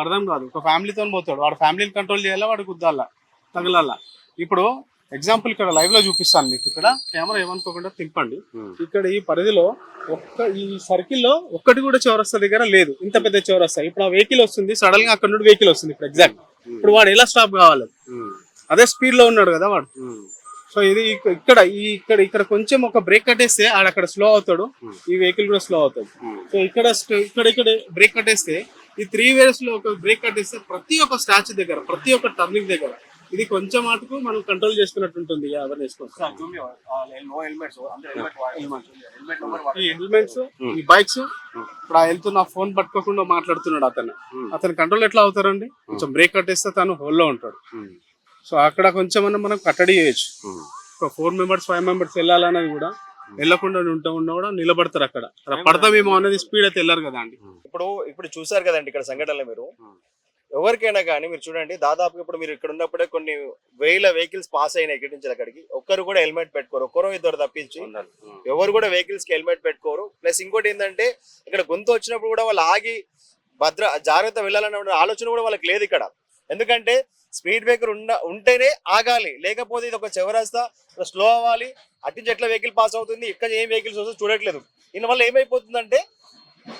అర్థం కాదు. ఒక ఫ్యామిలీతో పోతాడు, వాడు ఫ్యామిలీని కంట్రోల్ చేయాలా, వాడు గుద్దాలా, తగలాలా. ఇప్పుడు ఎగ్జాంపుల్ ఇక్కడ లైవ్ లో చూపిస్తాను మీకు. ఇక్కడ కెమెరా ఏమనుకోకుండా తిప్పండి. ఇక్కడ ఈ పరిధిలో ఈ సర్కిల్ లో ఒక్కటి కూడా చౌరస్తా దగ్గర లేదు, ఇంత పెద్ద చౌరస్తా. ఇప్పుడు ఆ వెహికల్ వస్తుంది, సడన్ గా అక్కడ నుండి వెహికల్ వస్తుంది ఇప్పుడు ఎగ్జాక్ట్. ఇప్పుడు వాడు ఎలా స్టాప్ కావాలి? అదే స్పీడ్ లో ఉన్నాడు కదా వాడు. సో ఇది ఇక్కడ కొంచెం ఒక బ్రేక్ కట్టేస్తే అక్కడ స్లో అవుతాడు, ఈ వెహికల్ కూడా స్లో అవుతాడు. సో ఇక్కడ బ్రేక్ కట్టేస్తే ఈ 3 వేస్ లో ఒక బ్రేక్ కట్టేస్తే ప్రతి ఒక్క స్టాచ్యూ దగ్గర, ప్రతి ఒక్క టర్నింగ్ దగ్గర ఇది కొంచెం మటుకు మనం కంట్రోల్ చేసుకున్నట్టు ఉంటుంది. ఈ హెల్మెట్స్, ఈ బైక్స్, ఇప్పుడు వెళ్తున్న ఫోన్ పట్టుకోకుండా మాట్లాడుతున్నాడు అతను కంట్రోల్ ఎట్లా అవుతారండి? కొంచెం బ్రేక్ కట్టేస్తే తను హోల్లో ఉంటాడు. సో అక్కడ కొంచెం మనం కట్టడి చేయొచ్చు. ఒక 4 మెంబర్స్ 5 మెంబర్స్ వెళ్ళాలన్నది కూడా వెళ్ళకుండా ఉన్నా కూడా నిలబడతారు. అక్కడ పడతామేమో అనేది స్పీడ్ అయితే వెళ్ళారు కదా అండి. ఇప్పుడు చూసారు కదండి ఇక్కడ సంఘటనలు మీరు. ఎవరికైనా కానీ మీరు చూడండి, దాదాపు ఇప్పుడు మీరు ఇక్కడ ఉన్నప్పుడే కొన్ని వేల వెహికల్స్ పాస్ అయినాయి ఇక్కడి నుంచి అక్కడికి. ఒక్కరు కూడా హెల్మెట్ పెట్టుకోరు, ఒక్కరో ఇద్దరు తప్పించి ఎవరు కూడా వెహికల్స్ కి హెల్మెట్ పెట్టుకోరు. ప్లస్ ఇంకోటి ఏంటంటే ఇక్కడ గొంతు వచ్చినప్పుడు కూడా వాళ్ళు ఆగి జాగ్రత్త వెళ్ళాలన్న ఆలోచన కూడా వాళ్ళకి లేదు ఇక్కడ. ఎందుకంటే స్పీడ్ బ్రేకర్ ఉంటేనే ఆగాలి, లేకపోతే ఇది ఒక చివరస్తా స్లో అవ్వాలి. అటు ఎట్లా వెహికల్ పాస్ అవుతుంది, ఇక్కడ ఏం వెహికల్స్ వస్తుందో చూడట్లేదు. దీనివల్ల ఏమైపోతుందంటే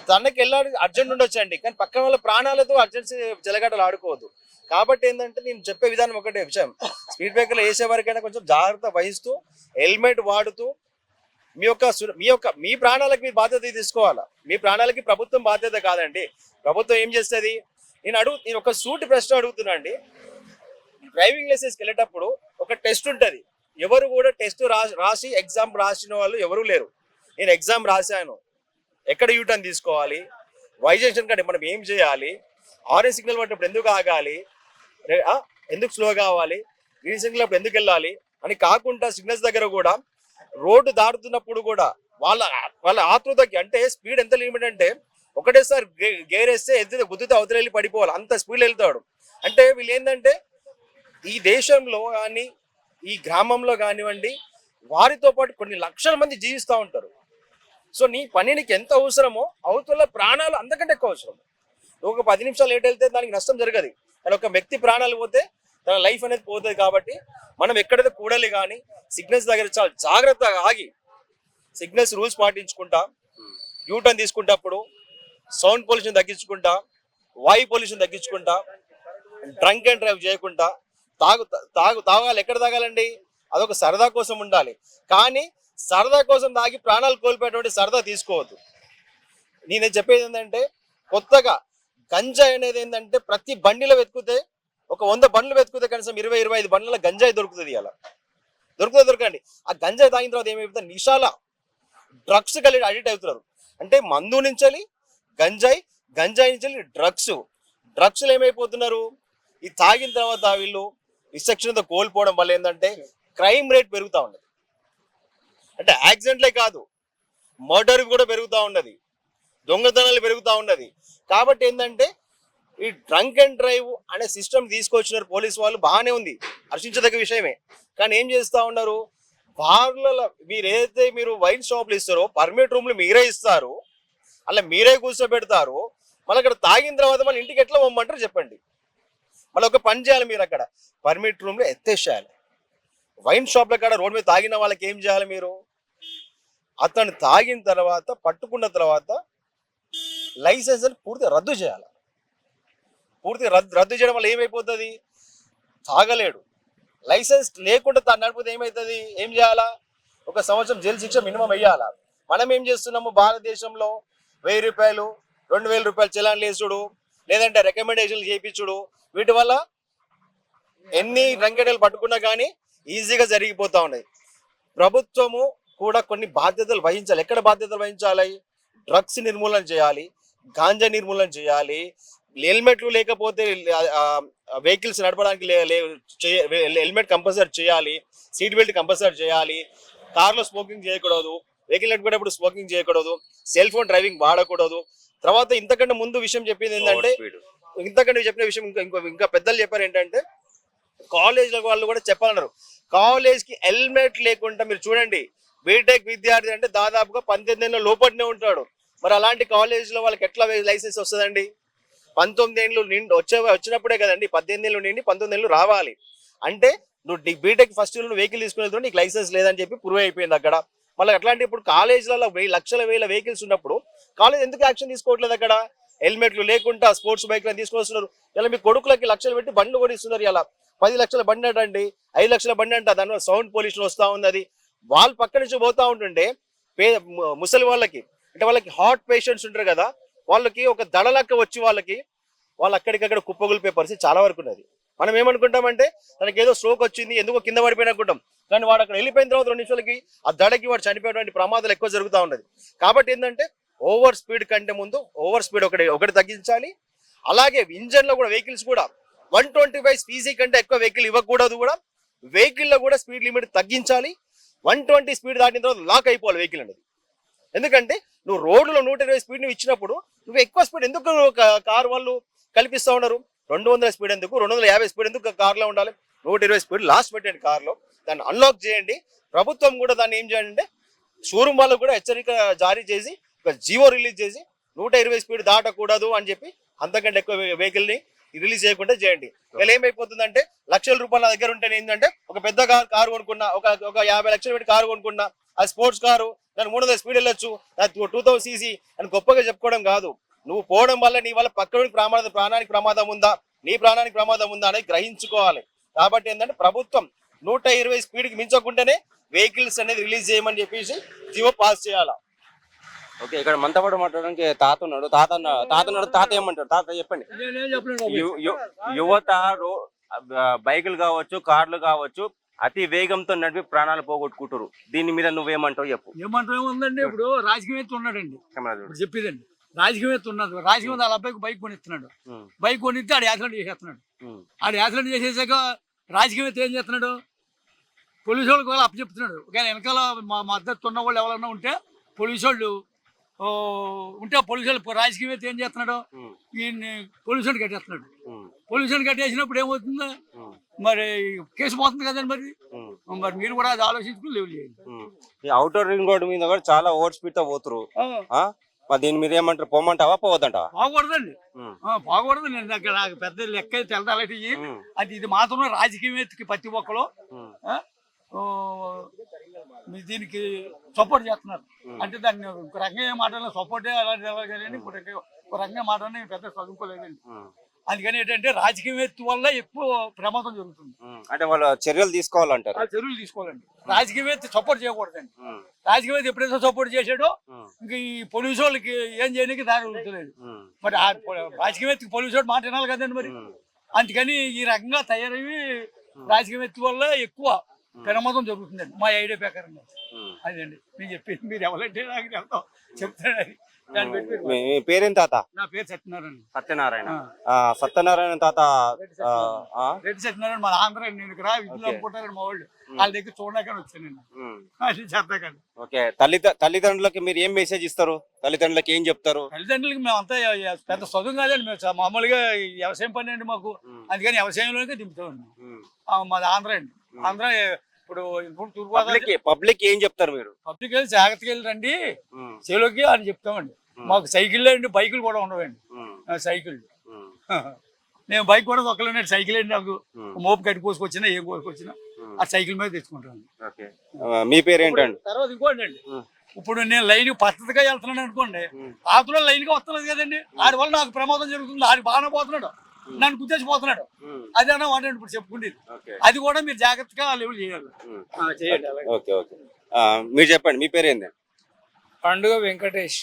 తనకి వెళ్ళాలి అర్జెంట్ ఉండొచ్చండి, కానీ పక్కన వాళ్ళ ప్రాణాలతో అర్జెన్సీ జలగట్టలు ఆడుకోవద్దు. కాబట్టి ఏంటంటే నేను చెప్పే విధానం ఒకటే విషయం, స్పీడ్ బ్రేకర్లు వేసే వరకైనా కొంచెం జాగ్రత్త వహిస్తూ హెల్మెట్ వాడుతూ మీ ప్రాణాలకి మీరు బాధ్యత తీసుకోవాలా. మీ ప్రాణాలకి ప్రభుత్వం బాధ్యత కాదండి. ప్రభుత్వం ఏం చేస్తుంది, నేను ఒక సూటి ప్రశ్న అడుగుతున్నా అండి. డ్రైవింగ్ లైసెన్స్కి వెళ్ళేటప్పుడు ఒక టెస్ట్ ఉంటుంది. ఎవరు కూడా టెస్ట్ రాసి ఎగ్జామ్ రాసిన వాళ్ళు ఎవరు లేరు. నేను ఎగ్జామ్ రాశాను, ఎక్కడ యూటర్న్ తీసుకోవాలి, వై జంక్షన్ కంటే మనం ఏం చేయాలి, ఆరెంజ్ సిగ్నల్ పట్టినప్పుడు ఎందుకు ఆగాలి, ఎందుకు స్లో కావాలి, గ్రీన్ సిగ్నల్ అప్పుడు ఎందుకు వెళ్ళాలి అని కాకుండా సిగ్నల్స్ దగ్గర కూడా రోడ్డు దాటుతున్నప్పుడు కూడా వాళ్ళ ఆతృతకి, అంటే స్పీడ్ ఎంత లిమిట్ అంటే ఒకటేసారి గేర్ వేస్తే ఎంత గుద్దుతో అవతల వెళ్ళి పడిపోవాలి, అంత స్పీడ్ వెళ్తాడు. అంటే వీళ్ళు ఏంటంటే ఈ దేశంలో కానీ ఈ గ్రామంలో కానివ్వండి వారితో పాటు కొన్ని లక్షల మంది జీవిస్తూ ఉంటారు. సో నీ పని నీకు ఎంత అవసరమో అవతల ప్రాణాలు అంతకంటే ఎక్కువ అవసరం. నువ్వు ఒక 10 నిమిషాలు లేట్ వెళ్తే దానికి నష్టం జరగదు, కానీ ఒక వ్యక్తి ప్రాణాలు పోతే తన లైఫ్ అనేది పోతుంది. కాబట్టి మనం ఎక్కడైతే కూడలి కానీ సిగ్నల్స్ దగ్గర చాలా జాగ్రత్తగా ఆగి సిగ్నల్స్ రూల్స్ పాటించుకుంటా, యూటర్న్ తీసుకుంటప్పుడు సౌండ్ పొల్యూషన్ తగ్గించుకుంటా, వాయు పొల్యూషన్ తగ్గించుకుంటా, డ్రంక్ అండ్ డ్రైవ్ చేయకుండా తాగాలి. ఎక్కడ తాగాలండి, అదొక సరదా కోసం ఉండాలి. కానీ సరదా కోసం తాగి ప్రాణాలు కోల్పోయేటువంటి సరదా తీసుకోవద్దు. నేను చెప్పేది ఏంటంటే కొత్తగా గంజాయి అనేది ఏంటంటే ప్రతి బండిలో వెతుకుతే ఒక 100 బండ్లు వెతుకుతే కనీసం 20-25 బండ్ల గంజాయి దొరుకుతుంది. అలా దొరకండి. ఆ గంజాయి తాగిన తర్వాత ఏమైపోతుంది, నిషాల డ్రగ్స్ కలిగి అడిక్ట్ అవుతున్నారు. అంటే మందు నుంచి గంజాయి నుంచి డ్రగ్స్లు ఏమైపోతున్నారు, ఈ తాగిన తర్వాత వీళ్ళు విచక్షణతో కోల్పోవడం వల్ల ఏంటంటే క్రైమ్ రేట్ పెరుగుతూ ఉన్నది. అంటే యాక్సిడెంట్లే కాదు, మర్డర్ కూడా పెరుగుతూ ఉన్నది, దొంగతనాలు పెరుగుతూ ఉన్నది. కాబట్టి ఏంటంటే ఈ డ్రంక్ అండ్ డ్రైవ్ అనే సిస్టమ్ తీసుకొచ్చినారు పోలీసు వాళ్ళు, బాగానే ఉంది, హర్షించదగ్గ విషయమే. కానీ ఏం చేస్తూ ఉన్నారు, బార్లలో మీరు వైన్ షాప్లు ఇస్తారో పర్మిట్ రూమ్లు మీరే ఇస్తారు, అలా మీరే కూర్చోబెడతారు. మళ్ళీ అక్కడ తాగిన తర్వాత మళ్ళీ ఇంటికి ఎట్లా పోమ్మంటారు చెప్పండి. మళ్ళీ ఒక పని చేయాలి, మీరు అక్కడ పర్మిట్ రూమ్లో ఎత్తేసేయాలి. వైన్ షాప్ల కాడ రోడ్ మీద తాగిన వాళ్ళకి ఏం చేయాలి, మీరు అతను తాగిన తర్వాత పట్టుకున్న తర్వాత లైసెన్స్ అని పూర్తిగా రద్దు చేయాలి. పూర్తిగా రద్దు చేయడం వల్ల ఏమైపోతుంది, తాగలేడు. లైసెన్స్ లేకుండా తను నడిపితే ఏమవుతుంది, ఏం చేయాలా, 1 సంవత్సరం జైలు శిక్ష మినిమం వేయాలా. మనం ఏం చేస్తున్నాము, భారతదేశంలో 1000 రూపాయలు 2000 రూపాయలు చలాన్ లేసుడు, లేదంటే రికమెండేషన్లు చేయించుడు, వీటి వల్ల ఎన్ని రంకెడలు పట్టుకున్నా కానీ ఈజీగా జరిగిపోతూ ఉన్నాయి. ప్రభుత్వము కూడా కొన్ని బాధ్యతలు వహించాలి. ఎక్కడ బాధ్యతలు వహించాలి, డ్రగ్స్ నిర్మూలన చేయాలి, గాంజా నిర్మూలన చేయాలి, హెల్మెట్లు లేకపోతే వెహికల్స్ నడపడానికి హెల్మెట్ కంపల్సరీ చేయాలి, సీట్ బెల్ట్ కంపల్సరీ చేయాలి, కార్లో స్మోకింగ్ చేయకూడదు, వెహికల్ నడిపేటప్పుడు స్మోకింగ్ చేయకూడదు, సెల్ ఫోన్ డ్రైవింగ్ వాడకూడదు. తర్వాత ఇంతకంటే ముందు విషయం చెప్పింది ఏంటంటే, ఇంతకంటే చెప్పిన విషయం ఇంకా పెద్దలు చెప్పారు ఏంటంటే, కాలేజ్ వాళ్ళు కూడా చెప్పాలన్నారు, కాలేజ్కి హెల్మెట్ లేకుండా మీరు చూడండి, బీటెక్ విద్యార్థి అంటే దాదాపుగా 18 ఏళ్ళ లోపలనే ఉంటాడు. మరి అలాంటి కాలేజ్లో వాళ్ళకి ఎట్లా లైసెన్స్ వస్తుందండి, 19 ఏళ్ళు వచ్చినప్పుడే కదండి, 18 ఏళ్ళు నిండి 19 ఏళ్ళు రావాలి. అంటే నువ్వు బీటెక్ ఫస్ట్ ఇయర్ వెహికల్ తీసుకునేది నీకు లైసెన్స్ లేదని చెప్పి ప్రూవ్ అయిపోయింది అక్కడ. మళ్ళీ అట్లాంటి ఇప్పుడు కాలేజ్లలో లక్షల వేల వెహికల్స్ ఉన్నప్పుడు కాలేజ్ ఎందుకు యాక్షన్ తీసుకోవట్లేదు, అక్కడ హెల్మెట్లు లేకుండా స్పోర్ట్స్ బైక్లను తీసుకొస్తున్నారు. ఇలా మీ కొడుకులకి లక్షలు పెట్టి బండ్లు కొనిస్తున్నారు. ఇలా 10 లక్షల బండి అంటండి, 5 లక్షల బండి అంట, దానివల్ల సౌండ్ పొల్యూషన్ వస్తూ ఉంది. అది వాళ్ళు పక్క నుంచి పోతా ఉంటుండే ముసలి వాళ్ళకి, అంటే వాళ్ళకి హార్ట్ పేషెంట్స్ ఉంటారు కదా, వాళ్ళకి ఒక దడలక్క వచ్చి వాళ్ళు అక్కడికక్కడ కుప్పగొలిపే పరిస్థితి చాలా వరకు ఉన్నది. మనం ఏమనుకుంటామంటే తనకి ఏదో స్ట్రోక్ వచ్చింది, ఎందుకో కింద పడిపోయిన అనుకుంటాం, కానీ వాడు అక్కడ వెళ్ళిపోయిన తర్వాత 2 నిమిషాలకి ఆ దడకి వాడు చనిపోయేటువంటి ప్రమాదాలు ఎక్కువ జరుగుతూ ఉన్నది. కాబట్టి ఏంటంటే ఓవర్ స్పీడ్ కంటే ముందు ఓవర్ స్పీడ్ ఒకటి తగ్గించాలి. అలాగే ఇంజన్లో కూడా వెహికల్స్ కూడా 125 స్పీసీ కంటే ఎక్కువ వెహికల్ ఇవ్వకూడదు. కూడా వెహికల్లో కూడా స్పీడ్ లిమిట్ తగ్గించాలి. 120 స్పీడ్ దాటిన తర్వాత లాక్ అయిపోవాలి వెహికల్ అనేది. ఎందుకంటే నువ్వు రోడ్లో 120 స్పీడ్ నువ్వు ఇచ్చినప్పుడు నువ్వు ఎక్కువ స్పీడ్ ఎందుకు కారు వాళ్ళు కల్పిస్తూ ఉన్నారు. 200 స్పీడ్ ఎందుకు, 250 స్పీడ్ ఎందుకు కార్లో ఉండాలి? 120 స్పీడ్ లాస్ట్ పెట్టండి కార్లో, దాన్ని అన్లాక్ చేయండి. ప్రభుత్వం కూడా దాన్ని ఏం చేయండి అంటే షోరూమ్ వాళ్ళకు కూడా హెచ్చరిక జారీ చేసి ఒక జీవో రిలీజ్ చేసి 120 స్పీడ్ దాటకూడదు అని చెప్పి అంతకంటే ఎక్కువ వెహికల్ని రిలీజ్ చేయకుండా చేయండి. వీళ్ళు ఏమైపోతుందంటే లక్షల రూపాయల దగ్గర ఉంటే ఏంటంటే ఒక పెద్ద కారు కొనుక్కున్నా, ఒక 50 లక్షలు పెట్టి కారు కొనుక్కున్నా, అది స్పోర్ట్స్ కారు, దాని 300 స్పీడ్ వెళ్ళొచ్చు, అది 2000 cc అని గొప్పగా చెప్పుకోవడం కాదు. నువ్వు పోవడం వల్ల నీ వల్ల పక్కనోడికి ప్రాణానికి ప్రమాదం ఉందా, నీ ప్రాణానికి ప్రమాదం ఉందా అనేది గ్రహించుకోవాలి. కాబట్టి ఏంటంటే ప్రభుత్వం 120 స్పీడ్కి మించకుండానే వెహికల్స్ అనేది రిలీజ్ చేయమని చెప్పేసి జీవో పాస్ చేయాలా. ఓకే, ఇక్కడ మనతో పాటు మాట్లాడడానికి తాత ఉన్నాడు. తాత ఏమంటారు? తాత చెప్పండి. యువత బైకులు కావచ్చు, కార్లు కావచ్చు, అతి వేగంతో నడిపి ప్రాణాలు పోగొట్టుకుంటారు. దీని మీద నువ్వేమంటావు చెప్పు. ఏమంటారేముందండి, ఇప్పుడు రాజకీయవేత్త ఉన్నాడండి, ఇప్పుడు చెప్పేదండి రాజకీయవేత్త ఉన్నది. రాజకీయవేత్త వాళ్ళ అబ్బాయికి బైక్ కొనిస్తున్నాడు, బైక్ కొనిస్తే ఆడు యాక్సిడెంట్ చేసేస్తున్నాడు. ఆడు యాక్సిడెంట్ చేసేసాక రాజకీయవేత్త ఏం చేస్తున్నాడు, పోలీసు వాళ్ళకి వాళ్ళు అప్పచెప్తున్నాడు. ఒకవేళ వెనకాల మా మద్దతు ఉన్న వాళ్ళు ఎవరైనా ఉంటే పోలీసు వాళ్ళు పోలీసు వాళ్ళు రాజకీయవేత్త ఏం చేస్తున్నాడు, ఈయన్ని పోలీసు వాళ్ళు కట్టేస్తున్నాడు. పోలీసు వాళ్ళు కట్టేసినప్పుడు ఏమవుతుంది, మరి కేసు పోతుంది కదండి. మరి మీరు కూడా అది ఆలోచించుకుని లేవు చేయండి. ఈ అవుటర్ రింగ్ రోడ్ మీద కూడా చాలా ఓవర్ స్పీడ్ తో పోతురు. దీని మీద ఏమంటారు, పోమంటావా పోవద్దంటావా? పోకూడదండి, పోకూడదు. నేను అక్కడ నాకు పెద్ద లెక్క అయితే తెలదాలటి అది ఇది మాత్రం రాజకీయవేత్తకి ప్రతి ఒక్కరు దీనికి సపోర్ట్ చేస్తున్నారు. అంటే దాన్ని ఒక రకంగా మాట్లాడిన సపోర్టే అలాంటి కానీ ఒక రకంగా మాట్లాడిన పెద్ద చదువుకోలేదండి. అందుకని ఏంటంటే రాజకీయవేత్త వల్ల ఎక్కువ ప్రమాదం జరుగుతుంది. అంటే వాళ్ళు చర్యలు తీసుకోవాలంటారు. చర్యలు తీసుకోవాలండి, రాజకీయవేత్త సపోర్ట్ చేయకూడదండి. రాజకీయవేత్త ఎప్పుడైతే సపోర్ట్ చేసాడో ఇంక ఈ పోలీసు వాళ్ళకి ఏం చేయడానికి దారి ఉంటలేదు. మరి ఆ రాజకీయవేత్తకి పోలీసు వాడు మాట వినాలి కదండి. మరి అందుకని ఈ రకంగా తయారయ్యి రాజకీయవేత్త వల్ల ఎక్కువ ప్రమాదం జరుగుతుందండి మా ఐడియా ప్రకారంగా. అదండి నేను చెప్పేది. మీరు ఎవరంటే నాకు వెళ్తాం చెప్తాను. మీ పేరేం తాత? నా పేరు సత్యనారాయణ. సత్యనారాయణ తాత. రెడ్డి సత్యనారాయణ మా ఆంధ్ర. నేను ఇక్కడ విద్యుత్ అనుకుంటారండి మా వాళ్ళు, వాళ్ళ దగ్గర చూడడానికి వచ్చానండి. అది చెప్తాకండి. ఓకే, తల్లిదండ్రులకి మీరు ఏం మెసేజ్ ఇస్తారు? తల్లిదండ్రులకి ఏం చెప్తారు? తల్లిదండ్రులకి మేమంతా పెద్ద చదువు కాదండి, మేము మామూలుగా వ్యవసాయం పని అండి మాకు. అందుకని వ్యవసాయంలోనే దింపుతామండి. మాది ఆంధ్ర అండి. ఆంధ్ర ఇప్పుడు పబ్లిక్ ఏం చెప్తారు మీరు? పబ్లిక్ వెళ్ళి జాగ్రత్తగా వెళ్ళండి చెలోకి అని చెప్తామండి. మాకు సైకిల్ అండి, బైకులు కూడా ఉండవండి. సైకిల్ నేను బైక్ కూడా తొక్కలేండి, సైకిల్ అండి. నాకు మోపు కట్టి కోసుకొచ్చినా ఏం కోసుకొచ్చినా ఆ సైకిల్ మీద తెచ్చుకుంటాను. మీ పేరు ఏంటండి? తర్వాత ఇంకోండి అండి, ఇప్పుడు నేను లైన్ పద్ధతిగా వెళ్తున్నాను అనుకోండి, ఆతులో లైన్ గా వస్తలేదు కదండి. ఆడి వల్ల నాకు ప్రమాదం జరుగుతుంది. ఆడి బాగానే పోతున్నాడు, నన్ను గుర్తించిపోతున్నాడు. అదేనా వాటి ఇప్పుడు చెప్పుకుండేది. అది కూడా మీరు జాగ్రత్తగా లెవెల్ చేయాలి. ఓకే ఓకే, మీరు చెప్పండి. మీ పేరు ఏంది? పండుగ వెంకటేష్.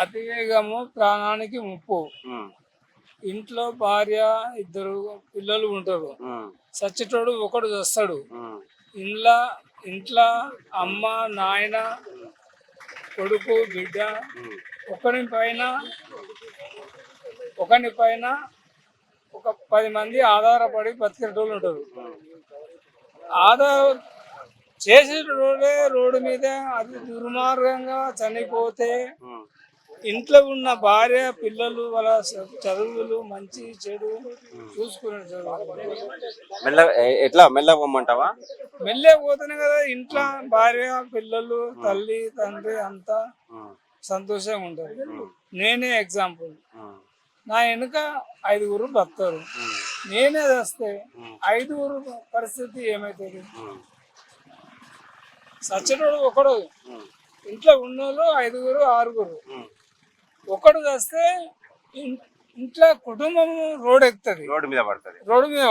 అతివేగము ప్రాణానికి ముప్పు. ఇంట్లో భార్య, 2 పిల్లలు ఉంటారు, సచ్చేటోడు ఒకడు వస్తాడు. ఇంట్లో అమ్మ, నాయన, కొడుకు, బిడ్డ, ఒకని పైన ఒక 10 మంది ఆధారపడి బతికేటోళ్ళు ఉంటారు. ఆధార చేసేటోళ్ళే రోడ్డు మీద అది దుర్మార్గంగా చనిపోతే ఇంట్లో ఉన్న భార్య, పిల్లలు, వాళ్ళ చదువులు, మంచి చెడు చూసుకునే ఎట్లా మెల్లగా పోమంటావా? మెల్లే పోతేనే కదా ఇంట్లో భార్య, పిల్లలు, తల్లి, తండ్రి అంతా సంతోషంగా ఉంటారు. నేనే ఎగ్జాంపుల్. నా వెనుక 5 భక్తులు, నేనే వస్తే 5 పరిస్థితి ఏమవుతుంది? సచ్చటోడు ఒకడు, ఇంట్లో ఉన్నోళ్ళు 5, 6. ఒకడు వస్తే ఇంట్లో కుటుంబం రోడ్ ఎక్కుతుంది, రోడ్డు మీద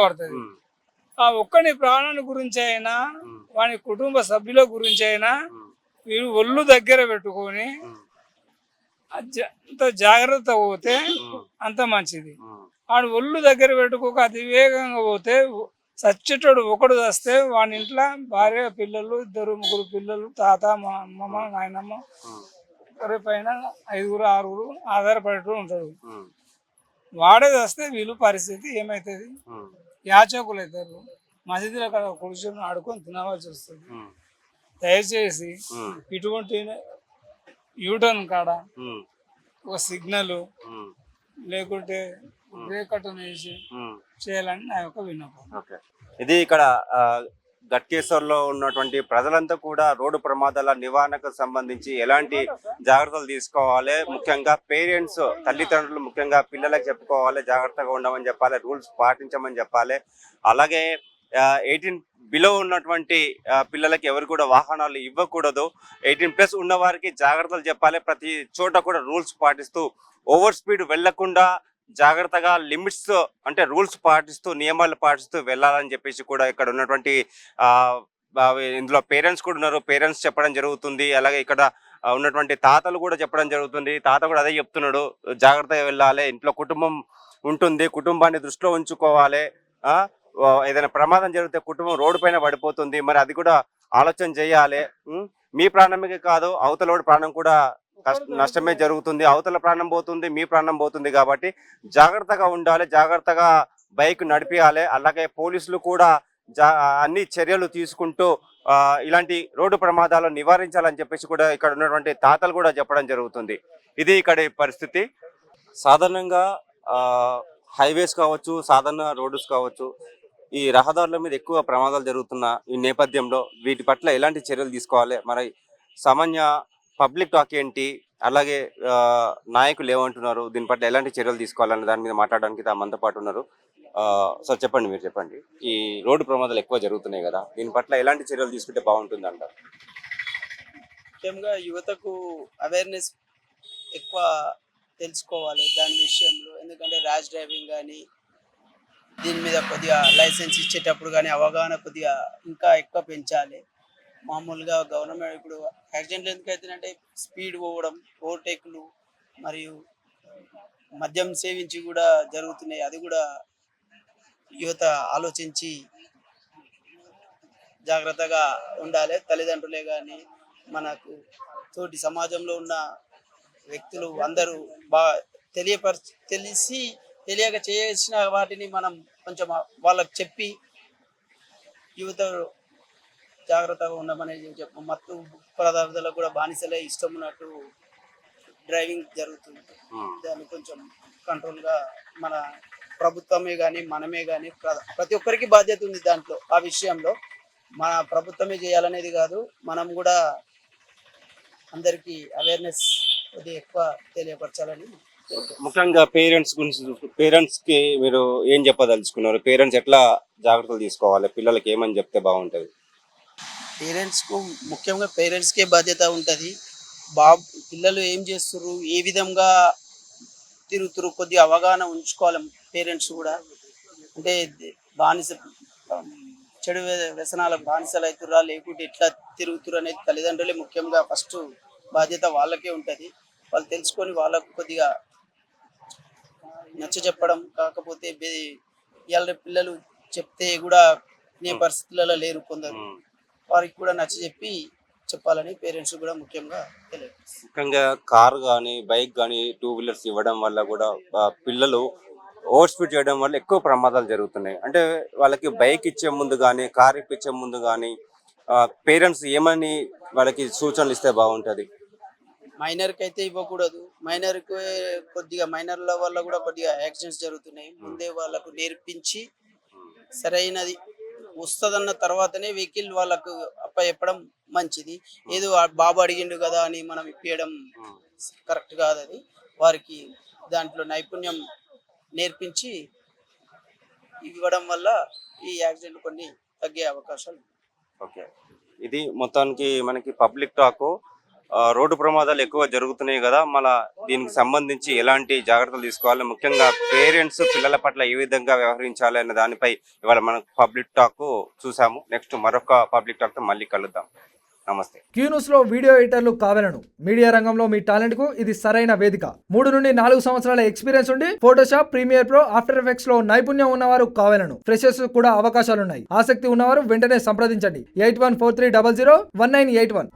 పడుతుంది. ఆ ఒక్కని ప్రాణాన్ని గురించి అయినా, వాని కుటుంబ సభ్యుల గురించి అయినా వీళ్ళు ఒళ్ళు దగ్గర పెట్టుకొని అంత జాగ్రత్త పోతే అంత మంచిది. వాడు ఒళ్ళు దగ్గర పెట్టుకోక అతివేగంగా పోతే సచ్చేటోడు ఒకడు వస్తే వాని ఇంట్లో భార్య, పిల్లలు, 2, 3 పిల్లలు, తాత, మా అమ్మమ్మ, నాయనమ్మ, ఒకరి పైన 5, 6 ఆధారపడుతూ ఉంటారు. వాడే వస్తే వీళ్ళు పరిస్థితి ఏమవుతుంది? యాచకులు అవుతారు. మసీదులో అక్కడ కూర్చొని ఆడుకొని తినవలసి వస్తుంది. దయచేసి ఇటువంటి యూటర్న్ కాడ ఒక సిగ్నల్ లేకుంటే బ్రేక్ కట్టను వేసి చేయాలని నా యొక్క విన్నపం. ఓకే. ఇది ఇక్కడ గట్కేశ్వర్లో ఉన్నటువంటి ప్రజలంతా కూడా రోడ్డు ప్రమాదాల నివారణకు సంబంధించి ఎలాంటి జాగ్రత్తలు తీసుకోవాలి, ముఖ్యంగా పేరెంట్స్ తల్లిదండ్రులు ముఖ్యంగా పిల్లలకు చెప్పుకోవాలి, జాగ్రత్తగా ఉండమని చెప్పాలి, రూల్స్ పాటించమని చెప్పాలి. అలాగే 18 బిలో ఉన్నటువంటి పిల్లలకి ఎవరు కూడా వాహనాలు ఇవ్వకూడదు. 18+ ఉన్న వారికి జాగ్రత్తలు చెప్పాలి. ప్రతి చోట కూడా రూల్స్ పాటిస్తూ ఓవర్ స్పీడ్ వెళ్లకుండా జాగ్రత్తగా లిమిట్స్ అంటే రూల్స్ పాటిస్తూ నియమాలు పాటిస్తూ వెళ్ళాలని చెప్పేసి కూడా ఇక్కడ ఉన్నటువంటి ఇందులో పేరెంట్స్ కూడా ఉన్నారు. పేరెంట్స్ చెప్పడం జరుగుతుంది. అలాగే ఇక్కడ ఉన్నటువంటి తాతలు కూడా చెప్పడం జరుగుతుంది. తాత కూడా అదే చెప్తున్నాడు, జాగ్రత్తగా వెళ్ళాలి, ఇంట్లో కుటుంబం ఉంటుంది, కుటుంబాన్ని దృష్టిలో ఉంచుకోవాలి. ఏదైనా ప్రమాదం జరిగితే కుటుంబం రోడ్డు పైన పడిపోతుంది, మరి అది కూడా ఆలోచన చేయాలి. మీ ప్రాణమే కాదు అవతల ప్రాణం కూడా నష్టమే జరుగుతుంది, అవతల ప్రాణం పోతుంది, మీ ప్రాణం పోతుంది. కాబట్టి జాగ్రత్తగా ఉండాలి, జాగ్రత్తగా బైక్ నడిపియాలి. అలాగే పోలీసులు కూడా అన్ని చర్యలు తీసుకుంటూ ఇలాంటి రోడ్డు ప్రమాదాలు నివారించాలని చెప్పేసి కూడా ఇక్కడ ఉన్నటువంటి తాతలు కూడా చెప్పడం జరుగుతుంది. ఇది ఇక్కడ పరిస్థితి. సాధారణంగా హైవేస్ కావచ్చు, సాధారణ రోడ్స్ కావచ్చు, ఈ రహదారుల మీద ఎక్కువ ప్రమాదాలు జరుగుతున్న ఈ నేపథ్యంలో వీటి పట్ల ఎలాంటి చర్యలు తీసుకోవాలి, మరి సామాన్య పబ్లిక్ టాక్ ఏంటి, అలాగే నాయకులు ఏమంటున్నారు, దీని పట్ల ఎలాంటి చర్యలు తీసుకోవాలన్న దాని మీద మాట్లాడడానికి మనతో పాటు ఉన్నారు. సార్ చెప్పండి, మీరు చెప్పండి. ఈ రోడ్డు ప్రమాదాలు ఎక్కువ జరుగుతున్నాయి కదా, దీని పట్ల ఎలాంటి చర్యలు తీసుకుంటే బాగుంటుంది అంటారు? ముఖ్యంగా యువతకు అవేర్నెస్ ఎక్కువ తెలుసుకోవాలి దాని విషయంలో. ఎందుకంటే ర్యాష్ డ్రైవింగ్ కానీ దీని మీద కొద్దిగా లైసెన్స్ ఇచ్చేటప్పుడు కానీ అవగాహన కొద్దిగా ఇంకా ఎక్కువ పెంచాలి. మామూలుగా గవర్నమెంట్ ఇప్పుడు యాక్సిడెంట్లు ఎందుకు అవుతుందంటే స్పీడ్ పోవడం, ఓవర్టేక్లు మరియు మద్యం సేవించి కూడా జరుగుతున్నాయి. అది కూడా యువత ఆలోచించి జాగ్రత్తగా ఉండాలి. తల్లిదండ్రులే కానీ మనకు తోటి సమాజంలో ఉన్న వ్యక్తులు అందరూ తెలియక చేసిన వాటిని మనం కొంచెం వాళ్ళకి చెప్పి యువత జాగ్రత్తగా ఉండమనేది చెప్పు. మత్తు పదార్థాలకు కూడా బానిసలే ఇష్టం ఉన్నట్టు డ్రైవింగ్ జరుగుతుంది. దాన్ని కొంచెం కంట్రోల్గా మన ప్రభుత్వమే కానీ మనమే కానీ ప్రతి ఒక్కరికి బాధ్యత ఉంది దాంట్లో. ఆ విషయంలో మన ప్రభుత్వమే చేయాలనేది కాదు, మనం కూడా అందరికీ అవేర్నెస్ కొద్దిగా ఎక్కువ తెలియపరచాలని. ముఖ్యంగా పేరెంట్స్ కి మీరు ఏం చెప్పదలుచుకున్నారు? పేరెంట్స్ ఎట్లా జాగ్రత్తలు తీసుకోవాలి, పిల్లలకి ఏమని చెప్తే బాగుంటుంది? పేరెంట్స్కు ముఖ్యంగా పేరెంట్స్కే బాధ్యత ఉంటుంది. పిల్లలు ఏం చేస్తున్నారు, ఏ విధంగా తిరుగుతురు కొద్దిగా అవగాహన ఉంచుకోవాలి పేరెంట్స్ కూడా. అంటే చెడు వ్యసనాలకు బానిసలు అవుతురా లేకుంటే ఎట్లా తిరుగుతురు అనేది తల్లిదండ్రులే ముఖ్యంగా ఫస్ట్ బాధ్యత వాళ్ళకే ఉంటుంది. వాళ్ళు తెలుసుకొని వాళ్ళకు కొద్దిగా నచ్చ చెప్పడం. కాకపోతే ఇవాళ పిల్లలు చెప్తే కూడా నే పరిస్థితులలో లేరు కొందరు, వారికి కూడా నచ్చ చెప్పాలని పేరెంట్స్ కూడా ముఖ్యంగా తెలియదు. ముఖ్యంగా కార్ కానీ బైక్ కానీ 2 వీలర్స్ ఇవ్వడం వల్ల కూడా పిల్లలు ఓవర్ స్పీడ్ చేయడం వల్ల ఎక్కువ ప్రమాదాలు జరుగుతున్నాయి. అంటే వాళ్ళకి బైక్ ఇచ్చే ముందు కానీ కార్ ఇప్పించే ముందు కానీ పేరెంట్స్ ఏమని వాళ్ళకి సూచనలు ఇస్తే బాగుంటుంది? మైనర్కి అయితే ఇవ్వకూడదు. మైనర్కి కొద్దిగా మైనర్ల వల్ల కూడా కొద్దిగా యాక్సిడెంట్స్ జరుగుతున్నాయి. ముందే వాళ్ళకు నేర్పించి సరైనది వస్తుందన్న తర్వాతనే వెహికల్ వాళ్ళకు చెప్పడం మంచిది. ఏదో బాబు అడిగిండు కదా అని మనం ఇప్పించడం కరెక్ట్ కాదు. అది వారికి దాంట్లో నైపుణ్యం నేర్పించి ఇవ్వడం వల్ల ఈ యాక్సిడెంట్ కొన్ని తగ్గే అవకాశాలు. ఓకే, ఇది మొత్తానికి మనకి పబ్లిక్ టాక్. రోడ్డు ప్రమాదాలు ఎక్కువ జరుగుతున్నాయి కదా, మళ్ళీ దీనికి సంబంధించి ఎలాంటి జాగ్రత్తలు తీసుకోవాలి, ముఖ్యంగా పేరెంట్స్ పిల్లల పట్ల ఏ విధంగా వ్యవహరించాలి అనే దానిపై ఇవాళ మనం పబ్లిక్ టాక్ చూసాము. నెక్స్ట్ మరొక పబ్లిక్ టాక్ తో మళ్ళీ కలుద్దాం. నమస్తే. క్యూ న్యూస్ లో వీడియో ఎడిటర్లు కావాలను మీడియా రంగంలో మీ టాలెంట్ కు ఇది సరైన వేదిక. 3 నుండి 4 సంవత్సరాల ఎక్స్పీరియన్స్ ఉండి Photoshop, Premiere Pro, After Effects లో నైపుణ్యం ఉన్నవారు కావాలను. ఫ్రెషర్స్ కూడా అవకాశాలున్నాయి. ఆసక్తి ఉన్నవారు వెంటనే సంప్రదించండి. 8143001981.